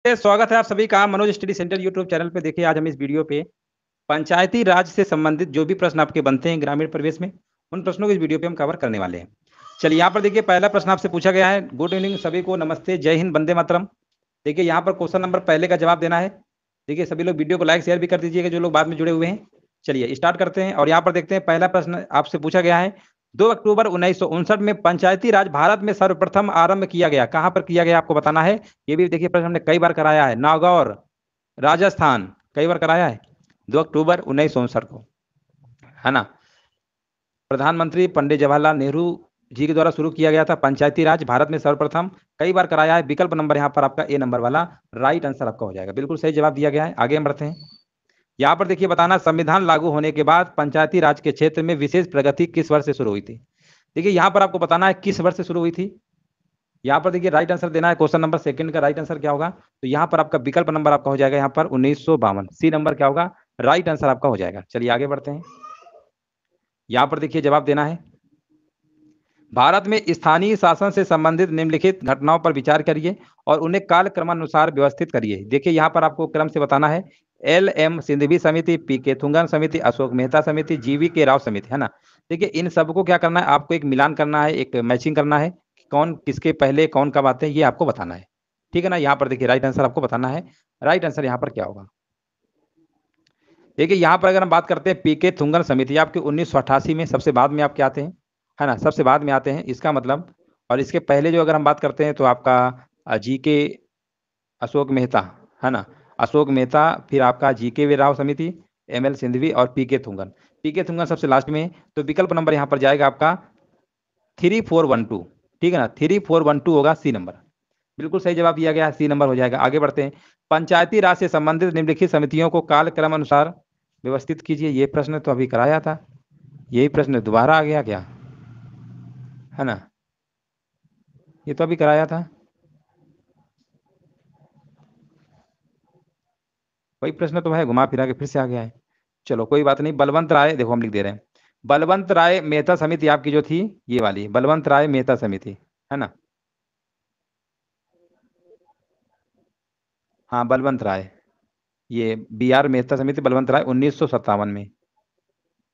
स्वागत है आप सभी का Manoj study centre YouTube channel पे। देखिए आज हम इस वीडियो पे पंचायती राज से संबंधित जो भी प्रश्न आपके बनते हैं ग्रामीण परिवेश में, उन प्रश्नों को इस वीडियो पे हम कवर करने वाले हैं। चलिए यहाँ पर देखिए पहला प्रश्न आपसे पूछा गया है। गुड इवनिंग सभी को, नमस्ते, जय हिंद, वंदे मातरम। देखिए यहाँ पर क्वेश्चन नंबर पहले का जवाब देना है। देखिए सभी लोग वीडियो को लाइक शेयर भी कर दीजिएगा जो लोग बाद में जुड़े हुए हैं। चलिए स्टार्ट करते हैं और यहाँ पर देखते हैं पहला प्रश्न आपसे पूछा गया है। 2 अक्टूबर 1959 में पंचायती राज भारत में सर्वप्रथम आरंभ किया गया, कहाँ पर किया गया आपको बताना है। ये भी देखिए प्रश्न हमने कई बार कराया है। नागौर, राजस्थान, कई बार कराया है। 2 अक्टूबर 1959 को, है ना। प्रधानमंत्री पंडित जवाहरलाल नेहरू जी के द्वारा शुरू किया गया था पंचायती राज भारत में सर्वप्रथम, कई बार कराया है। विकल्प नंबर यहाँ पर आपका ए नंबर वाला राइट आंसर आपका हो जाएगा, बिल्कुल सही जवाब दिया गया है। आगे हम बढ़ते हैं। यहाँ पर देखिए बताना, संविधान लागू होने के बाद पंचायती राज के क्षेत्र में विशेष प्रगति किस वर्ष से शुरू हुई थी। देखिए यहाँ पर आपको बताना है किस वर्ष से शुरू हुई थी। यहाँ पर देखिए राइट आंसर देना है। क्वेश्चन नंबर सेकंड का राइट आंसर क्या होगा, तो यहाँ पर आपका विकल्प नंबर आपका हो जाएगा यहाँ पर 1952। सी नंबर क्या होगा, राइट आंसर आपका हो जाएगा। चलिए आगे बढ़ते हैं। यहाँ पर देखिए जवाब देना है। भारत में स्थानीय शासन से संबंधित निम्नलिखित घटनाओं पर विचार करिए और उन्हें कालक्रमानुसार व्यवस्थित करिए। देखिए यहाँ पर आपको क्रम से बताना है। एल.एम. सिंघवी समिति, पी.के. थुंगन समिति, अशोक मेहता समिति, जी.वी.के. राव समिति, है ना। देखिए इन सबको क्या करना है, आपको एक मिलान करना है, एक मैचिंग करना है। कौन किसके पहले कौन कब आते हैं ये आपको बताना है, ठीक है ना। यहाँ पर देखिए राइट आंसर आपको बताना है। राइट आंसर यहाँ पर क्या होगा। देखिए यहाँ पर अगर हम बात करते हैं पी.के. थुंगन समिति, आपके 1988 में सबसे बाद में आपके आते हैं, है ना, सबसे बाद में आते हैं इसका मतलब। और इसके पहले जो अगर हम बात करते हैं तो आपका जी.के. अशोक मेहता, है ना, अशोक मेहता, फिर आपका जी.के. राव समिति, एम.एल. सिंघवी और पी.के. थुंगन। पी.के. थुंगन सबसे लास्ट में, तो विकल्प नंबर यहाँ पर जाएगा आपका 3412, ठीक है ना। 3412 होगा सी नंबर, बिल्कुल सही जवाब दिया गया है, सी नंबर हो जाएगा। आगे बढ़ते हैं। पंचायती राज से संबंधित निम्नलिखित समितियों को कालक्रम अनुसार व्यवस्थित कीजिए। ये प्रश्न तो अभी कराया था, यही प्रश्न दोबारा आ गया क्या, है ना। ये तो अभी कराया था, वही प्रश्न तो है, घुमा फिरा के फिर से आ गया है। चलो कोई बात नहीं। बलवंत राय, देखो हम लिख दे रहे हैं, बलवंत राय मेहता समिति आपकी जो थी ये वाली बलवंत राय मेहता समिति, है ना। हाँ बलवंत राय, ये बी.आर. मेहता समिति बलवंत राय 1957 में,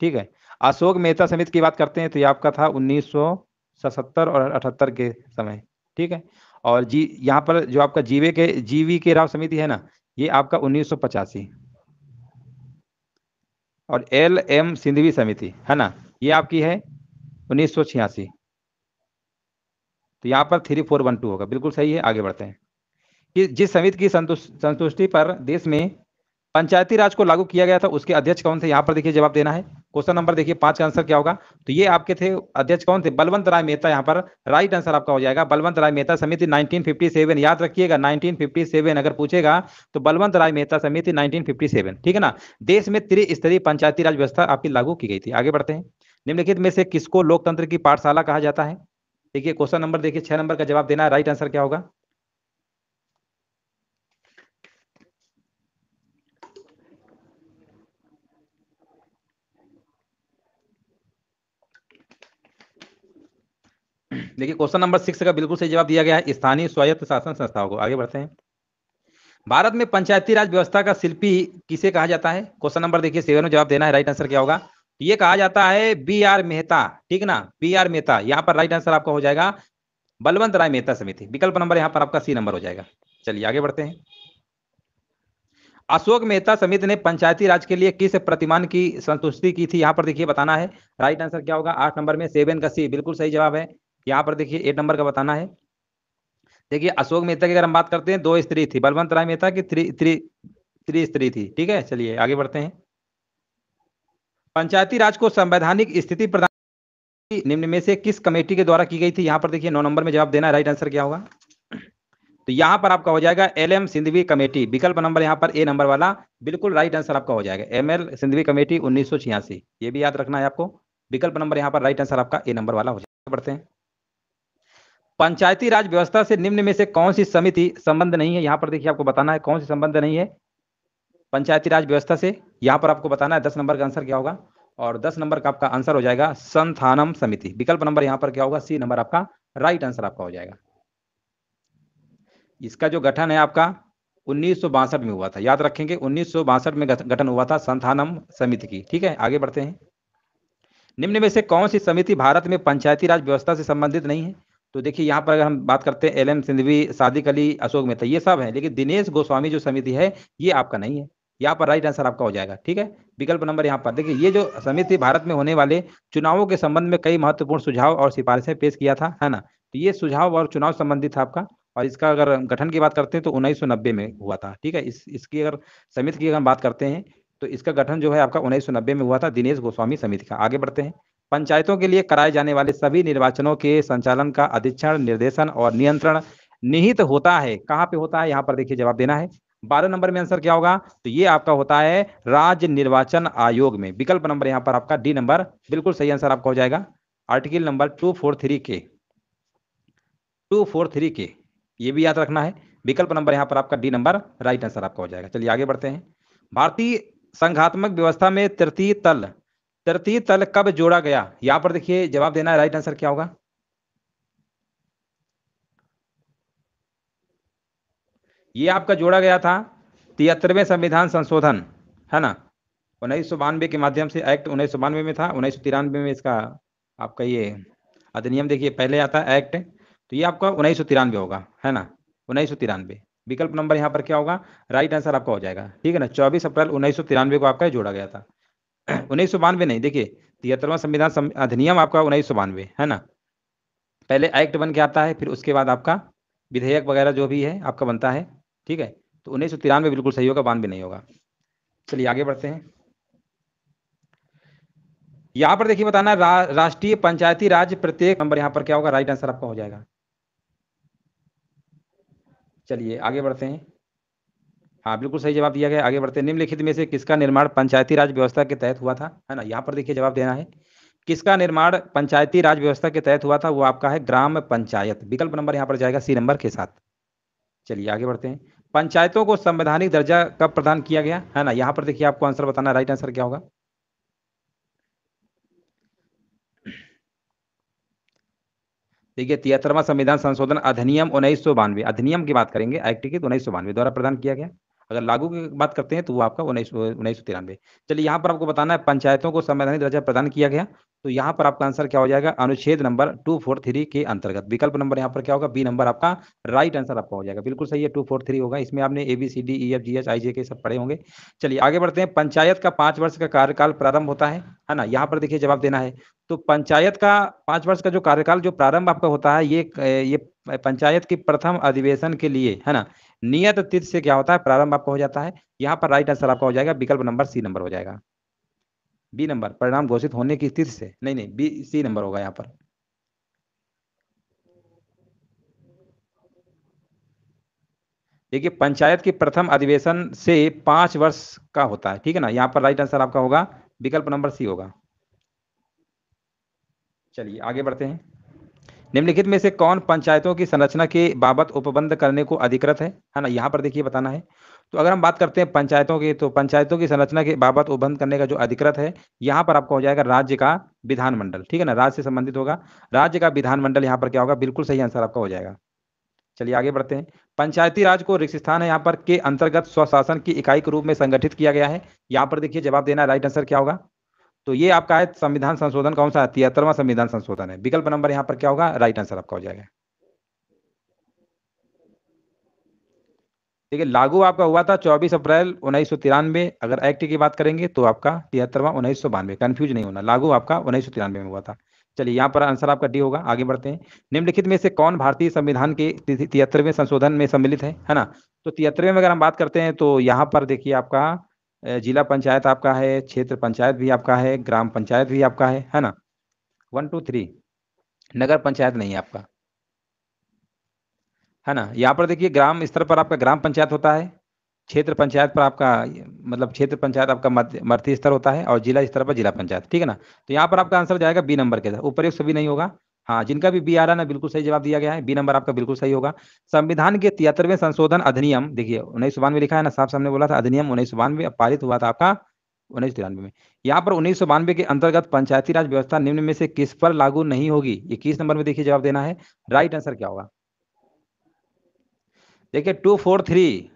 ठीक है। अशोक मेहता समिति की बात करते हैं तो ये आपका था 1977 और 78 के समय, ठीक है। और जी यहाँ पर जो आपका जी.वी.के. राव समिति है ना, ये आपका 1985। और एल.एम. सिंघवी समिति, है ना, ये आपकी है 1986। तो यहाँ पर 3412 होगा, बिल्कुल सही है। आगे बढ़ते हैं। कि जिस समिति की संतुष्टि पर देश में पंचायती राज को लागू किया गया था उसके अध्यक्ष कौन थे, यहाँ पर देखिए जवाब देना है। क्वेश्चन नंबर देखिए 5 का आंसर क्या होगा, तो ये आपके थे अध्यक्ष कौन थे, बलवंत राय मेहता। यहाँ पर राइट आंसर आपका हो जाएगा बलवंत राय मेहता समिति 1957। याद रखिएगा 1957 अगर पूछेगा तो बलवंत राय मेहता समिति 1957, ठीक है ना। देश में त्रिस्तरीय पंचायती राज व्यवस्था आपकी लागू की गई थी। आगे बढ़ते हैं। निम्नलिखित में से किसको लोकतंत्र की पाठशाला कहा जाता है। देखिए क्वेश्चन नंबर देखिए 6 नंबर का जवाब देना है। राइट आंसर क्या होगा। देखिए क्वेश्चन नंबर 6 का बिल्कुल सही जवाब दिया गया है, स्थानीय स्वायत्त शासन संस्थाओं को। आगे बढ़ते हैं। भारत में पंचायती राज व्यवस्था का शिल्पी किसे कहा जाता है। क्वेश्चन नंबर देखिए 7 में जवाब देना है। राइट आंसर क्या होगा, तो ये कहा जाता है बी.आर. मेहता, ठीक ना, बी.आर. मेहता। यहाँ पर राइट आंसर आपका हो जाएगा बलवंत राय मेहता समिति। विकल्प नंबर यहाँ पर आपका सी नंबर हो जाएगा। चलिए आगे बढ़ते हैं। अशोक मेहता समिति ने पंचायती राज के लिए किस प्रतिमान की संतुष्टि की थी, यहाँ पर देखिए बताना है। राइट आंसर क्या होगा, 8 नंबर में 7 का सी, बिल्कुल सही जवाब है। यहाँ पर देखिए 8 नंबर का बताना है। देखिए अशोक मेहता की अगर हम बात करते हैं 2 स्त्री थी, बलवंत राय मेहता की थ्री स्त्री थी, ठीक है। चलिए आगे बढ़ते हैं। पंचायती राज को संवैधानिक स्थिति प्रदान निम्न में से किस कमेटी के द्वारा की गई थी, यहाँ पर देखिए 9 नंबर में जवाब देना है। राइट आंसर क्या होगा, तो यहाँ पर आपका हो जाएगा एल.एम. सिंघवी कमेटी। विकल्प नंबर यहाँ पर ए नंबर वाला, बिल्कुल राइट आंसर आपका हो जाएगा एम.एल. सिंघवी कमेटी 1986। ये भी याद रखना है आपको। विकल्प नंबर यहाँ पर राइट आंसर आपका ए नंबर वाला हो जाएगा। बढ़ते हैं। पंचायती राज व्यवस्था से निम्न में से कौन सी समिति संबंध नहीं है, यहाँ पर देखिए आपको बताना है कौन सी संबंध नहीं है पंचायती राज व्यवस्था से। यहाँ पर आपको बताना है 10 नंबर का आंसर क्या होगा, और 10 नंबर का आपका आंसर हो जाएगा संथानम समिति। विकल्प नंबर यहाँ पर क्या होगा, सी नंबर आपका राइट आंसर आपका हो जाएगा। इसका जो गठन है आपका 1962 में हुआ था, याद रखेंगे 1962 में गठन हुआ था संथानम समिति की। ठीक है, आगे बढ़ते हैं। निम्न में से कौन सी समिति भारत में पंचायती राज व्यवस्था से संबंधित नहीं है? तो देखिए यहाँ पर अगर हम बात करते हैं एल.एम. सिंघवी, सादिक अली, अशोक मेहता, ये सब है, लेकिन दिनेश गोस्वामी जो समिति है ये आपका नहीं है। यहाँ पर राइट आंसर आपका हो जाएगा। ठीक है, विकल्प नंबर यहाँ पर देखिए, ये जो समिति भारत में होने वाले चुनावों के संबंध में कई महत्वपूर्ण सुझाव और सिफारिशें पेश किया था, है ना। तो ये सुझाव और चुनाव संबंधित था आपका, और इसका अगर गठन की बात करते हैं तो 1990 में हुआ था। ठीक है, इसकी अगर समिति की अगर हम बात करते हैं तो इसका गठन जो है आपका 1990 में हुआ था, दिनेश गोस्वामी समिति का। आगे बढ़ते हैं। पंचायतों के लिए कराए जाने वाले सभी निर्वाचनों के संचालन का अधीक्षण, निर्देशन और नियंत्रण निहित होता है, कहाँ पे होता है? यहाँ पर देखिए जवाब देना है। 12 नंबर में आंसर क्या होगा? तो ये आपका होता है राज्य निर्वाचन आयोग में। विकल्प नंबर यहाँ पर आपका डी नंबर बिल्कुल सही आंसर आपका हो जाएगा। आर्टिकल नंबर 243 के ये भी याद रखना है। विकल्प नंबर यहाँ पर आपका डी नंबर राइट आंसर आपका हो जाएगा। चलिए आगे बढ़ते हैं। भारतीय संघात्मक व्यवस्था में तृतीय तल कब जोड़ा गया? यहाँ पर देखिए जवाब देना है, राइट आंसर क्या होगा? ये आपका जोड़ा गया था 73वें संविधान संशोधन, है ना। 1992 के माध्यम से एक्ट 1992 में था, 1993 में इसका आपका ये अधिनियम देखिए पहले आता है एक्ट, तो ये आपका 1993 होगा, है ना, 1993। विकल्प नंबर यहाँ पर क्या होगा? राइट आंसर आपका हो जाएगा। ठीक है ना, 24 अप्रैल 1993 को आपका जोड़ा गया था। 1992 नहीं, देखिए 73वां संविधान अधिनियम आपका 1992, है ना। पहले एक्ट बन के आता है, फिर उसके बाद आपका विधेयक वगैरह जो भी है आपका बनता है। ठीक है, तो 1993 बिल्कुल सही होगा, 92 नहीं होगा। चलिए आगे बढ़ते हैं। यहाँ पर देखिए बताना राष्ट्रीय पंचायती राज प्रत्येक नंबर यहाँ पर क्या होगा? राइट आंसर आपका हो जाएगा। चलिए आगे बढ़ते हैं। हाँ बिल्कुल सही जवाब दिया गया। आगे बढ़ते हैं। निम्नलिखित में से किसका निर्माण पंचायती राज व्यवस्था के तहत हुआ था, है ना। यहाँ पर देखिए जवाब देना है, किसका निर्माण पंचायती राज व्यवस्था के तहत हुआ था? वो आपका है ग्राम पंचायत। विकल्प नंबर यहाँ पर जाएगा सी नंबर के साथ। चलिए आगे बढ़ते हैं। पंचायतों को संवैधानिक दर्जा कब प्रदान किया गया, है ना। यहाँ पर देखिए आपको आंसर बताना, राइट आंसर क्या होगा? देखिए 73वां संविधान संशोधन अधिनियम 1992, अधिनियम की बात करेंगे, एक्ट की, तो 1992 द्वारा प्रदान किया गया। अगर लागू की बात करते हैं तो वो आपका 1993। चलिए यहाँ पर आपको बताना है पंचायतों को संवैधानिक दर्जा प्रदान किया गया, तो यहाँ पर आपका आंसर क्या हो जाएगा? अनुच्छेद नंबर 243 के अंतर्गत। विकल्प नंबर यहाँ पर क्या होगा? बी नंबर आपका राइट आंसर आपका हो जाएगा। बिल्कुल सही है, 243 होगा। इसमें आपने ABCDEFGHIJ के सब पढ़े होंगे। चलिए आगे बढ़ते हैं। पंचायत का 5 वर्ष का कार्यकाल प्रारंभ होता है ना। यहाँ पर देखिए जवाब देना है, तो पंचायत का 5 वर्ष का जो कार्यकाल जो प्रारंभ आपका होता है, ये पंचायत की प्रथम अधिवेशन के लिए, है ना, नियत तिथि से क्या होता है? प्रारंभ आपका हो जाता है। यहाँ पर राइट आंसर आपका हो जाएगा, विकल्प नंबर सी नंबर हो जाएगा। बी नंबर परिणाम घोषित होने की तिथि से, नहीं, बी सी नंबर होगा यहाँ पर। देखिए पंचायत की प्रथम अधिवेशन से 5 वर्ष का होता है। ठीक है ना, यहाँ पर राइट आंसर आपका होगा विकल्प नंबर सी होगा। चलिए आगे बढ़ते हैं। निम्नलिखित में से कौन पंचायतों की संरचना के बाबत उपबंध करने को अधिकृत है ना। यहाँ पर देखिए बताना है, तो अगर हम बात करते हैं पंचायतों की, तो पंचायतों की संरचना के बाबत उपबंध करने का जो अधिकृत है, यहाँ पर आपका हो जाएगा राज्य का विधानमंडल। ठीक है ना, राज्य से संबंधित होगा, राज्य का विधानमंडल यहाँ पर क्या होगा? बिल्कुल सही आंसर आपका हो जाएगा। चलिए आगे बढ़ते हैं। पंचायती राज को रिक्त स्थान है यहाँ पर के अंतर्गत स्वशासन की इकाई के रूप में संगठित किया गया है। यहाँ पर देखिए जवाब देना, राइट आंसर क्या होगा? तो ये आपका है संविधान संशोधन कौन सा? 73वां संविधान संशोधन है। विकल्प नंबर यहाँ पर क्या होगा? राइट आंसर आपका हो जाएगा। देखिए लागू आपका हुआ था 24 अप्रैल 1993। अगर एक्ट की बात करेंगे तो आपका 73वां 1992, कंफ्यूज नहीं होना, लागू आपका 1993 में हुआ था। चलिए यहाँ पर आंसर आपका डी होगा। आगे बढ़ते हैं। निम्नलिखित में से कौन भारतीय संविधान के 73वें संशोधन में सम्मिलित है ना। तो 73वें में अगर हम बात करते हैं तो यहाँ पर देखिए आपका जिला पंचायत आपका है, क्षेत्र पंचायत भी आपका है, ग्राम पंचायत भी आपका है ना। 1 2 3 नगर पंचायत नहीं है आपका, है ना। यहाँ पर देखिए ग्राम स्तर पर आपका ग्राम पंचायत होता है, क्षेत्र पंचायत पर आपका मतलब क्षेत्र पंचायत आपका मध्य स्तर होता है, और जिला स्तर पर जिला पंचायत। ठीक है ना, तो यहाँ पर आपका आंसर जाएगा बी नंबर के साथ। उपर्युक्त सभी नहीं होगा। हाँ, जिनका भी बी आ रहा है ना, बिल्कुल सही जवाब दिया गया है, बी नंबर आपका बिल्कुल सही होगा। संविधान के 73वें संशोधन अधिनियम देखिए 1992 लिखा है ना, साफ सामने बोला था अधिनियम 1992 पारित हुआ था आपका 1993 में। यहाँ पर 1992 के अंतर्गत पंचायती राज व्यवस्था निम्न में से किस पर लागू नहीं होगी? 21 नंबर में देखिए जवाब देना है, राइट आंसर क्या होगा? देखिए 243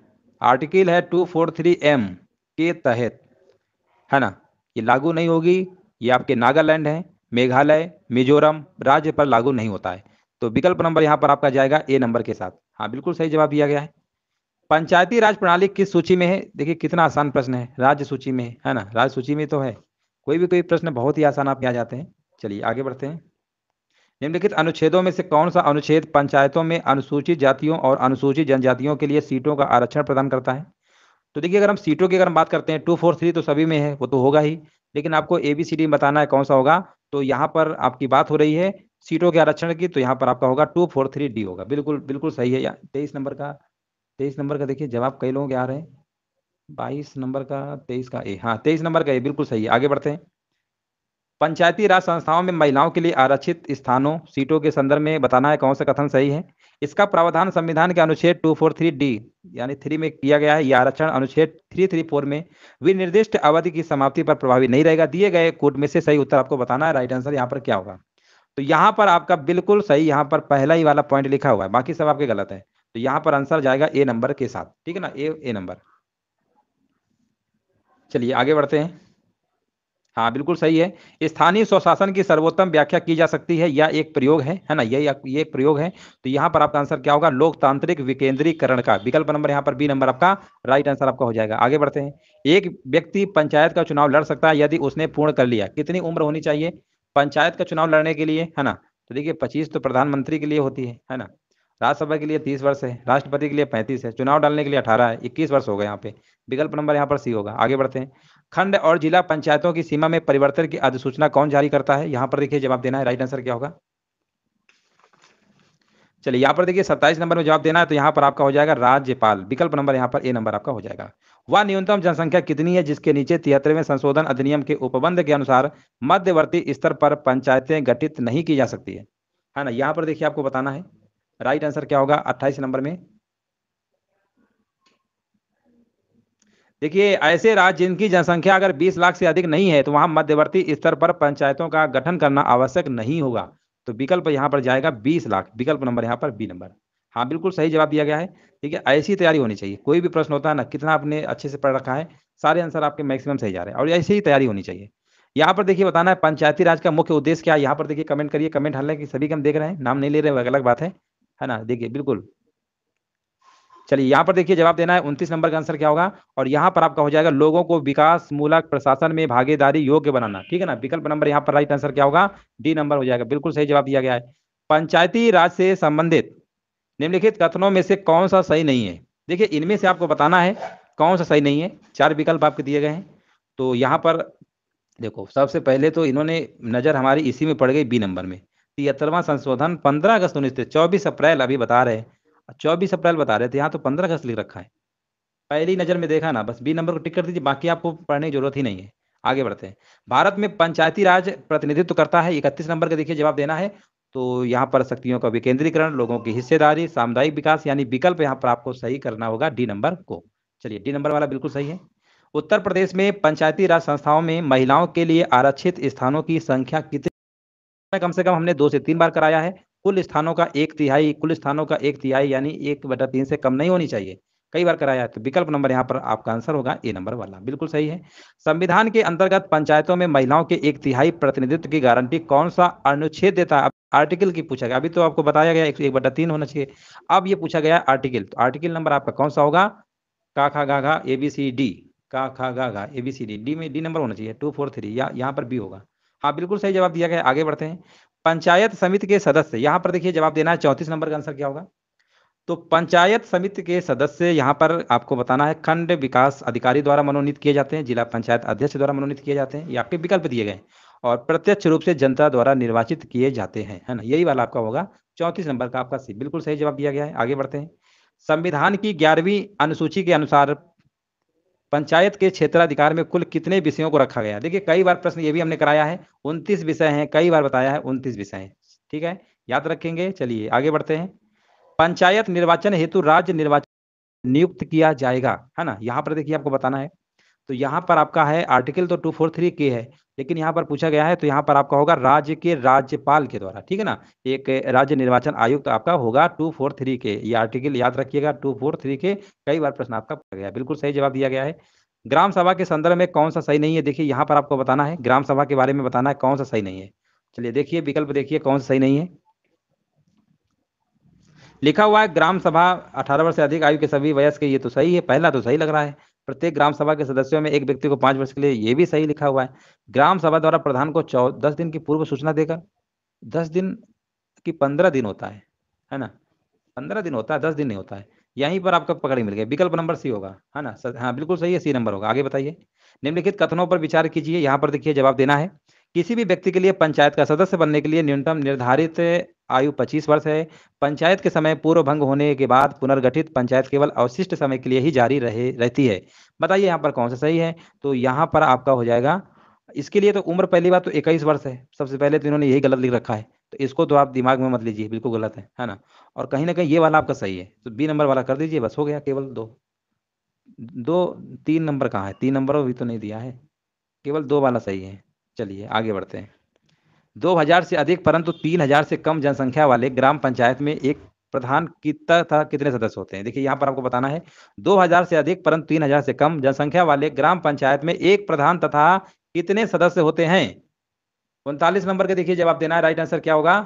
आर्टिकल है 243M के तहत, है ना, ये लागू नहीं होगी। ये आपके नागालैंड है, मेघालय, मिजोरम राज्य पर लागू नहीं होता है। तो विकल्प नंबर यहाँ पर आपका जाएगा ए नंबर के साथ। हाँ, बिल्कुल सही जवाब दिया गया है। पंचायती राज प्रणाली किस सूची में है? देखिए कितना आसान प्रश्न है, राज्य सूची में है ना, राज्य सूची में तो है। कोई प्रश्न बहुत ही आसान आपके आ जाते हैं। चलिए आगे बढ़ते हैं। निम्नलिखित अनुच्छेदों में से कौन सा अनुच्छेद पंचायतों में अनुसूचित जातियों और अनुसूचित जनजातियों के लिए सीटों का आरक्षण प्रदान करता है? तो देखिए अगर हम सीटों की अगर हम बात करते हैं 243 तो सभी में है, वो तो होगा ही, लेकिन आपको ABCD बताना है कौन सा होगा। तो यहाँ पर आपकी बात हो रही है सीटों के आरक्षण की, तो यहाँ पर आपका होगा 243D होगा। बिल्कुल बिल्कुल सही है। या 23 नंबर का देखिए जवाब कई लोगों के आ रहे हैं। 22 नंबर का, 23 का ए, हाँ 23 नंबर का ए बिल्कुल सही है। आगे बढ़ते हैं। पंचायती राज संस्थाओं में महिलाओं के लिए आरक्षित स्थानों सीटों के संदर्भ में बताना है कौन सा कथन सही है। इसका प्रावधान संविधान के अनुच्छेद 243D यानी 3 में किया गया है। यह आरक्षण अनुच्छेद 334 में विनिर्दिष्ट अवधि की समाप्ति पर प्रभावी नहीं रहेगा। दिए गए कोड में से सही उत्तर आपको बताना है। राइट आंसर यहाँ पर क्या होगा? तो यहाँ पर आपका बिल्कुल सही, यहाँ पर पहला ही वाला पॉइंट लिखा हुआ है, बाकी सब आपके गलत है। तो यहाँ पर आंसर जाएगा ए नंबर के साथ, ठीक है ना, ए नंबर। चलिए आगे बढ़ते हैं। हाँ बिल्कुल सही है। स्थानीय स्वशासन की सर्वोत्तम व्याख्या की जा सकती है, यह एक प्रयोग है ना, ये एक प्रयोग है। तो यहाँ पर आपका आंसर क्या होगा? लोकतांत्रिक विकेंद्रीकरण का। विकल्प नंबर यहाँ पर बी नंबर आपका राइट आंसर आपका हो जाएगा। आगे बढ़ते हैं। एक व्यक्ति पंचायत का चुनाव लड़ सकता है यदि उसने पूर्ण कर लिया। कितनी उम्र होनी चाहिए पंचायत का चुनाव लड़ने के लिए, है ना? तो देखिए 25 तो प्रधानमंत्री के लिए होती है ना। राज्यसभा के लिए 30 वर्ष है, राष्ट्रपति के लिए 35 है, चुनाव डालने के लिए 18 है, 21 वर्ष हो गए यहाँ पे। विकल्प नंबर यहाँ पर सी होगा। आगे बढ़ते हैं। खंड और जिला पंचायतों की सीमा में परिवर्तन की अधिसूचना कौन जारी करता है? यहाँ पर देखिए जवाब देना है। राइट आंसर क्या होगा? चलिए यहाँ पर देखिए 27 नंबर में जवाब देना है, तो यहाँ पर आपका हो जाएगा राज्यपाल। विकल्प नंबर यहाँ पर ए नंबर आपका हो जाएगा। वह न्यूनतम जनसंख्या कितनी है जिसके नीचे 73वें संशोधन अधिनियम के उपबंध के अनुसार मध्यवर्ती स्तर पर पंचायतें गठित नहीं की जा सकती है ना? यहाँ पर देखिए आपको बताना है राइट आंसर क्या होगा 28 नंबर में। देखिए ऐसे राज्य जिनकी जनसंख्या अगर 20 लाख से अधिक नहीं है तो वहां मध्यवर्ती स्तर पर पंचायतों का गठन करना आवश्यक नहीं होगा। तो विकल्प यहाँ पर जाएगा 20 लाख। विकल्प नंबर यहाँ पर बी नंबर। हाँ बिल्कुल सही जवाब दिया गया है। ठीक है, ऐसी तैयारी होनी चाहिए। कोई भी प्रश्न होता है ना, कितना आपने अच्छे से पढ़ रखा है, सारे आंसर आपके मैक्सिमम सही जा रहे हैं, और ऐसी ही तैयारी होनी चाहिए। यहाँ पर देखिए बताना है पंचायती राज का मुख्य उद्देश्य क्या है। यहाँ पर देखिए कमेंट करिए। कमेंट हालांकि सभी के हम देख रहे हैं, नाम नहीं ले रहे, वो अलग बात है ना। देखिए बिल्कुल। चलिए यहाँ पर देखिए जवाब देना है 29 नंबर का आंसर क्या होगा, और यहाँ पर आपका हो जाएगा लोगों को विकास मूलक प्रशासन में भागीदारी योग्य बनाना। ठीक है ना, विकल्प नंबर यहाँ पर राइट आंसर क्या होगा? डी नंबर हो जाएगा। बिल्कुल सही जवाब दिया गया है। पंचायती राज से संबंधित निम्नलिखित कथनों में से कौन सा सही नहीं है? देखिए इनमें से आपको बताना है कौन सा सही नहीं है। 4 विकल्प आपके दिए गए हैं। तो यहाँ पर देखो सबसे पहले तो इन्होंने नजर हमारी इसी में पड़ गई बी नंबर में। 73वां संशोधन 15 अगस्त 19, 24 अप्रैल अभी बता रहे हैं, 24 अप्रैल बता रहे थे, यहाँ तो 15 अगस्त लिख रखा है। पहली नजर में देखा ना, बस बी नंबर को टिक कर दीजिए, बाकी आपको पढ़ने की जरूरत ही नहीं है। आगे बढ़ते हैं। भारत में पंचायती राज प्रतिनिधित्व करता है, 31 नंबर का देखिए जवाब देना है। तो यहाँ पर शक्तियों का विकेंद्रीकरण, लोगों की हिस्सेदारी, सामुदायिक विकास, यानी विकल्प यहाँ पर आपको सही करना होगा डी नंबर को। चलिए डी नंबर वाला बिल्कुल सही है। उत्तर प्रदेश में पंचायती राज संस्थाओं में महिलाओं के लिए आरक्षित स्थानों की संख्या कितनी? कम से कम हमने 2 से 3 बार कराया है। कुल स्थानों का 1/3, कुल स्थानों का 1/3 यानी 1/3 से कम नहीं होनी चाहिए। कई बार कराया है। तो विकल्प नंबर यहाँ पर आपका आंसर होगा ए नंबर वाला। बिल्कुल सही है। संविधान के अंतर्गत पंचायतों में महिलाओं के 1/3 प्रतिनिधित्व की गारंटी कौन सा अनुच्छेद देता है? अब आर्टिकल की पूछा गया, अभी तो आपको बताया गया 1/3 होना चाहिए। अब ये पूछा गया आर्टिकल, तो आर्टिकल नंबर आपका कौन सा होगा? का खा गा घा ABCD, का खा गा घा ABCD, डी में डी नंबर होना चाहिए 243, या यहाँ पर बी होगा। हाँ बिल्कुल सही जवाब दिया गया। आगे बढ़ते हैं। पंचायत समिति के सदस्य, यहाँ पर देखिए जवाब देना है 34 नंबर का आंसर क्या होगा? तो पंचायत समिति के सदस्य यहाँ पर आपको बताना है खंड विकास अधिकारी द्वारा मनोनीत किए जाते हैं, जिला पंचायत अध्यक्ष द्वारा मनोनीत किए जाते हैं, ये आपके विकल्प दिए गए, और प्रत्यक्ष रूप से जनता द्वारा निर्वाचित किए जाते हैं, है ना। यही वाला आपका होगा 34 नंबर का आपका सी। बिल्कुल सही जवाब दिया गया है। आगे बढ़ते हैं। संविधान की 11वीं अनुसूची के अनुसार पंचायत के क्षेत्राधिकार में कुल कितने विषयों को रखा गया? देखिए कई बार प्रश्न ये भी हमने कराया है, 29 विषय हैं, कई बार बताया है 29 विषय हैं। ठीक है, याद रखेंगे। चलिए आगे बढ़ते हैं। पंचायत निर्वाचन हेतु राज्य निर्वाचन नियुक्त किया जाएगा, है ना। यहाँ पर देखिए आपको बताना है। तो यहाँ पर आपका है आर्टिकल तो 243 के है, लेकिन यहाँ पर पूछा गया है तो यहाँ पर आपका होगा राज्य के राज्यपाल के द्वारा, ठीक है ना। एक राज्य निर्वाचन आयुक्त आपका होगा 243 के, ये आर्टिकल याद रखिएगा 243 के, कई बार प्रश्न आपका पूछा गया है। बिल्कुल सही जवाब दिया गया है। ग्राम सभा के संदर्भ में कौन सा सही नहीं है, देखिए यहाँ पर आपको बताना है, ग्राम सभा के बारे में बताना है कौन सा सही नहीं है। चलिए देखिए विकल्प देखिए कौन सा सही नहीं है। लिखा हुआ है ग्राम सभा 18 वर्ष से अधिक आयु के सभी वयस्क के, ये तो सही है, पहला तो सही लग रहा है। प्रत्येक ग्राम सभा के सदस्यों में एक व्यक्ति को 5 वर्ष के लिए, ये भी सही लिखा हुआ है। ग्राम सभा द्वारा प्रधान को 10 दिन की पूर्व सूचना देकर, 10 दिन की 15 दिन होता है ना, 15 दिन होता है, 10 दिन नहीं होता है। यहीं पर आपका पकड़ मिल गया, विकल्प नंबर सी होगा, है ना। हाँ बिल्कुल सही है, सी नंबर होगा। आगे बताइए। निम्नलिखित कथनों पर विचार कीजिए, यहाँ पर देखिए जवाब देना है। किसी भी व्यक्ति के लिए पंचायत का सदस्य बनने के लिए न्यूनतम निर्धारित आयु 25 वर्ष है। पंचायत के समय पूर्व भंग होने के बाद पुनर्गठित पंचायत केवल अवशिष्ट समय के लिए ही जारी रहती है। बताइए यहाँ पर कौन सा सही है। तो यहाँ पर आपका हो जाएगा, इसके लिए तो उम्र पहली बात तो 21 वर्ष है, सबसे पहले तो इन्होंने यही गलत लिख रखा है, तो इसको तो आप दिमाग में मत लीजिए, बिल्कुल गलत है ना। और कहीं ना कहीं ये वाला आपका सही है, तो बी नंबर वाला कर दीजिए, बस हो गया। केवल दो दो 3 नंबर कहाँ है, 3 नंबर भी तो नहीं दिया है, केवल 2 वाला सही है। चलिए आगे बढ़ते हैं। 2000 से अधिक परंतु 3000 से कम जनसंख्या वाले ग्राम पंचायत में एक प्रधान तथा कितने सदस्य होते हैं। देखिए यहाँ पर आपको बताना है, 2000 से अधिक परंतु 3000 से कम जनसंख्या वाले ग्राम पंचायत में एक प्रधान तथा कितने सदस्य होते हैं। 39 नंबर का देखिए जवाब देना है, राइट आंसर क्या होगा।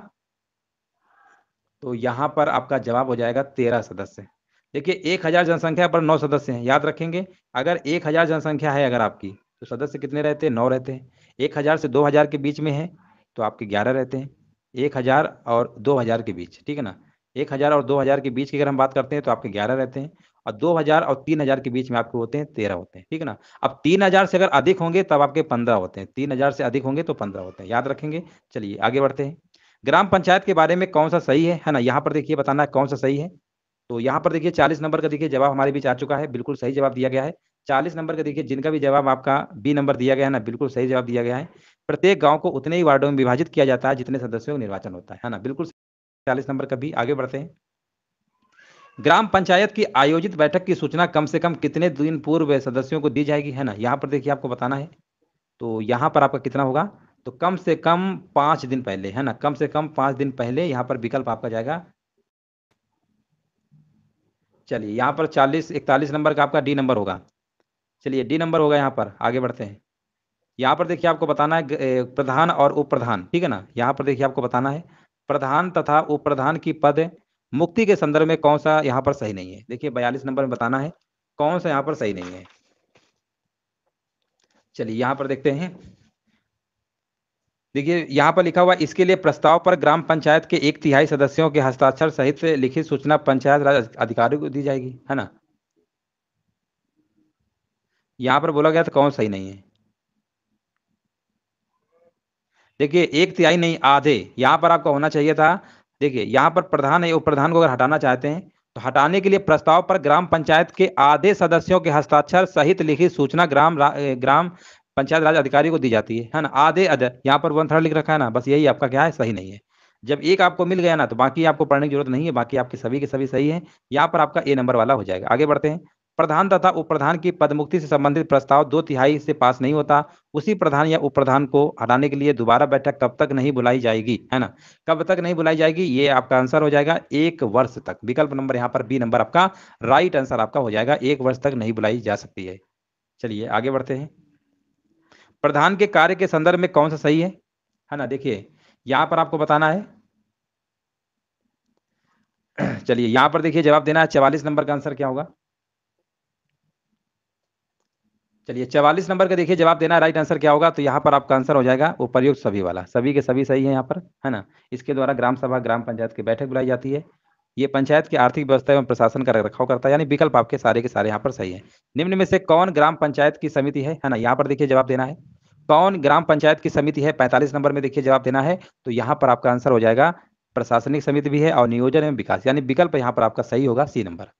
तो यहाँ पर आपका जवाब हो जाएगा 13 सदस्य। देखिए 1000 जनसंख्या पर 9 सदस्य हैं, याद रखेंगे। अगर 1000 जनसंख्या है अगर आपकी, तो सदस्य कितने रहते हैं, 9 रहते हैं। 1000 से 2000 के बीच में है तो आपके 11 रहते हैं। 1000 और 2000 के बीच, ठीक है ना। 1000 और 2000 के बीच की अगर हम बात करते हैं तो आपके 11 रहते हैं। और 2000 और 3000 के बीच में आपके होते हैं 13 होते हैं, ठीक है ना। अब 3000 से अगर अधिक होंगे तब आपके 15 होते हैं, 3000 से अधिक होंगे तो 15 होते हैं, याद रखेंगे। चलिए आगे बढ़ते हैं। ग्राम पंचायत के बारे में कौन सा सही है ना, यहाँ पर देखिए बताना है कौन सा सही है। तो यहाँ पर देखिए 40 नंबर का देखिए जवाब हमारे बीच आ चुका है, बिल्कुल सही जवाब दिया गया है। 40 नंबर का देखिए जिनका भी जवाब आपका बी नंबर दिया गया है ना, बिल्कुल सही जवाब दिया गया है। प्रत्येक गांव को उतने ही वार्डों में विभाजित किया जाता है जितने सदस्यों का निर्वाचन होता है ना, बिल्कुल 40 नंबर का भी। आगे बढ़ते हैं। ग्राम पंचायत की आयोजित बैठक की सूचना कम से कम कितने दिन पूर्व सदस्यों को दी जाएगी, है ना। यहाँ पर देखिए आपको बताना है, तो यहाँ पर आपका कितना होगा, तो कम से कम 5 दिन पहले, है ना, कम से कम 5 दिन पहले यहाँ पर विकल्प आपका जाएगा। चलिए यहाँ पर 41 नंबर का आपका डी नंबर होगा। चलिए डी नंबर होगा यहाँ पर। आगे बढ़ते हैं। यहाँ पर देखिए आपको बताना है प्रधान और उप प्रधान, ठीक है ना। यहाँ पर देखिए आपको बताना है प्रधान तथा उप प्रधान की पद मुक्ति के संदर्भ में कौन सा यहाँ पर सही नहीं है। देखिए 42 नंबर में बताना है कौन सा यहाँ पर सही नहीं है। चलिए यहाँ पर देखते हैं। देखिए यहाँ पर लिखा हुआ इसके लिए प्रस्ताव पर ग्राम पंचायत के 1/3 सदस्यों के हस्ताक्षर सहित लिखित सूचना पंचायत राज अधिकारी को दी जाएगी, है ना। यहाँ पर बोला गया तो कौन सही नहीं है। देखिए 1/3 नहीं, आधे यहाँ पर आपका होना चाहिए था। देखिए यहाँ पर प्रधान है, उप प्रधान को अगर हटाना चाहते हैं तो हटाने के लिए प्रस्ताव पर ग्राम पंचायत के आधे सदस्यों के हस्ताक्षर सहित लिखित सूचना ग्राम पंचायत राज अधिकारी को दी जाती है ना। आधे अदर यहाँ पर 1/3 लिख रखा है ना, बस यही आपका क्या है, सही नहीं है। जब एक आपको मिल गया ना तो बाकी आपको पढ़ने की जरूरत नहीं है, बाकी आपके सभी के सभी सही है। यहाँ पर आपका ए नंबर वाला हो जाएगा। आगे बढ़ते हैं। प्रधान तथा उप प्रधान की पदमुक्ति से संबंधित प्रस्ताव 2/3 से पास नहीं होता। उसी प्रधान या उप प्रधान को हटाने के लिए दोबारा बैठक कब तक नहीं बुलाई जाएगी, है ना। कब तक नहीं बुलाई जाएगी, ये आपका आंसर हो जाएगा 1 वर्ष तक। विकल्प नंबर यहाँ पर बी नंबर आपका राइट आंसर आपका हो जाएगा, 1 वर्ष तक नहीं बुलाई जा सकती है। चलिए आगे बढ़ते हैं। प्रधान के कार्य के संदर्भ में कौन सा सही है ना। देखिए यहाँ पर आपको बताना है चलिए यहाँ पर देखिए जवाब देना है, 44 नंबर का आंसर क्या होगा। चलिए 44 नंबर का देखिए जवाब देना है, राइट आंसर क्या होगा। तो यहाँ पर आपका आंसर हो जाएगा उपर्युक्त सभी वाला, सभी के सभी सही है यहाँ पर, है ना। इसके द्वारा ग्राम सभा ग्राम पंचायत की बैठक बुलाई जाती है। ये पंचायत की आर्थिक व्यवस्था एवं प्रशासन का रखरखाव करता है, यानी विकल्प आपके सारे के सारे यहाँ पर सही है। निम्न में से कौन ग्राम पंचायत की समिति है ना, यहाँ पर देखिए जवाब देना है कौन ग्राम पंचायत की समिति है। 45 नंबर में देखिए जवाब देना है, तो यहाँ पर आपका आंसर हो जाएगा प्रशासनिक समिति भी है और नियोजन एवं विकास, यानी विकल्प यहाँ पर आपका सही होगा सी नंबर।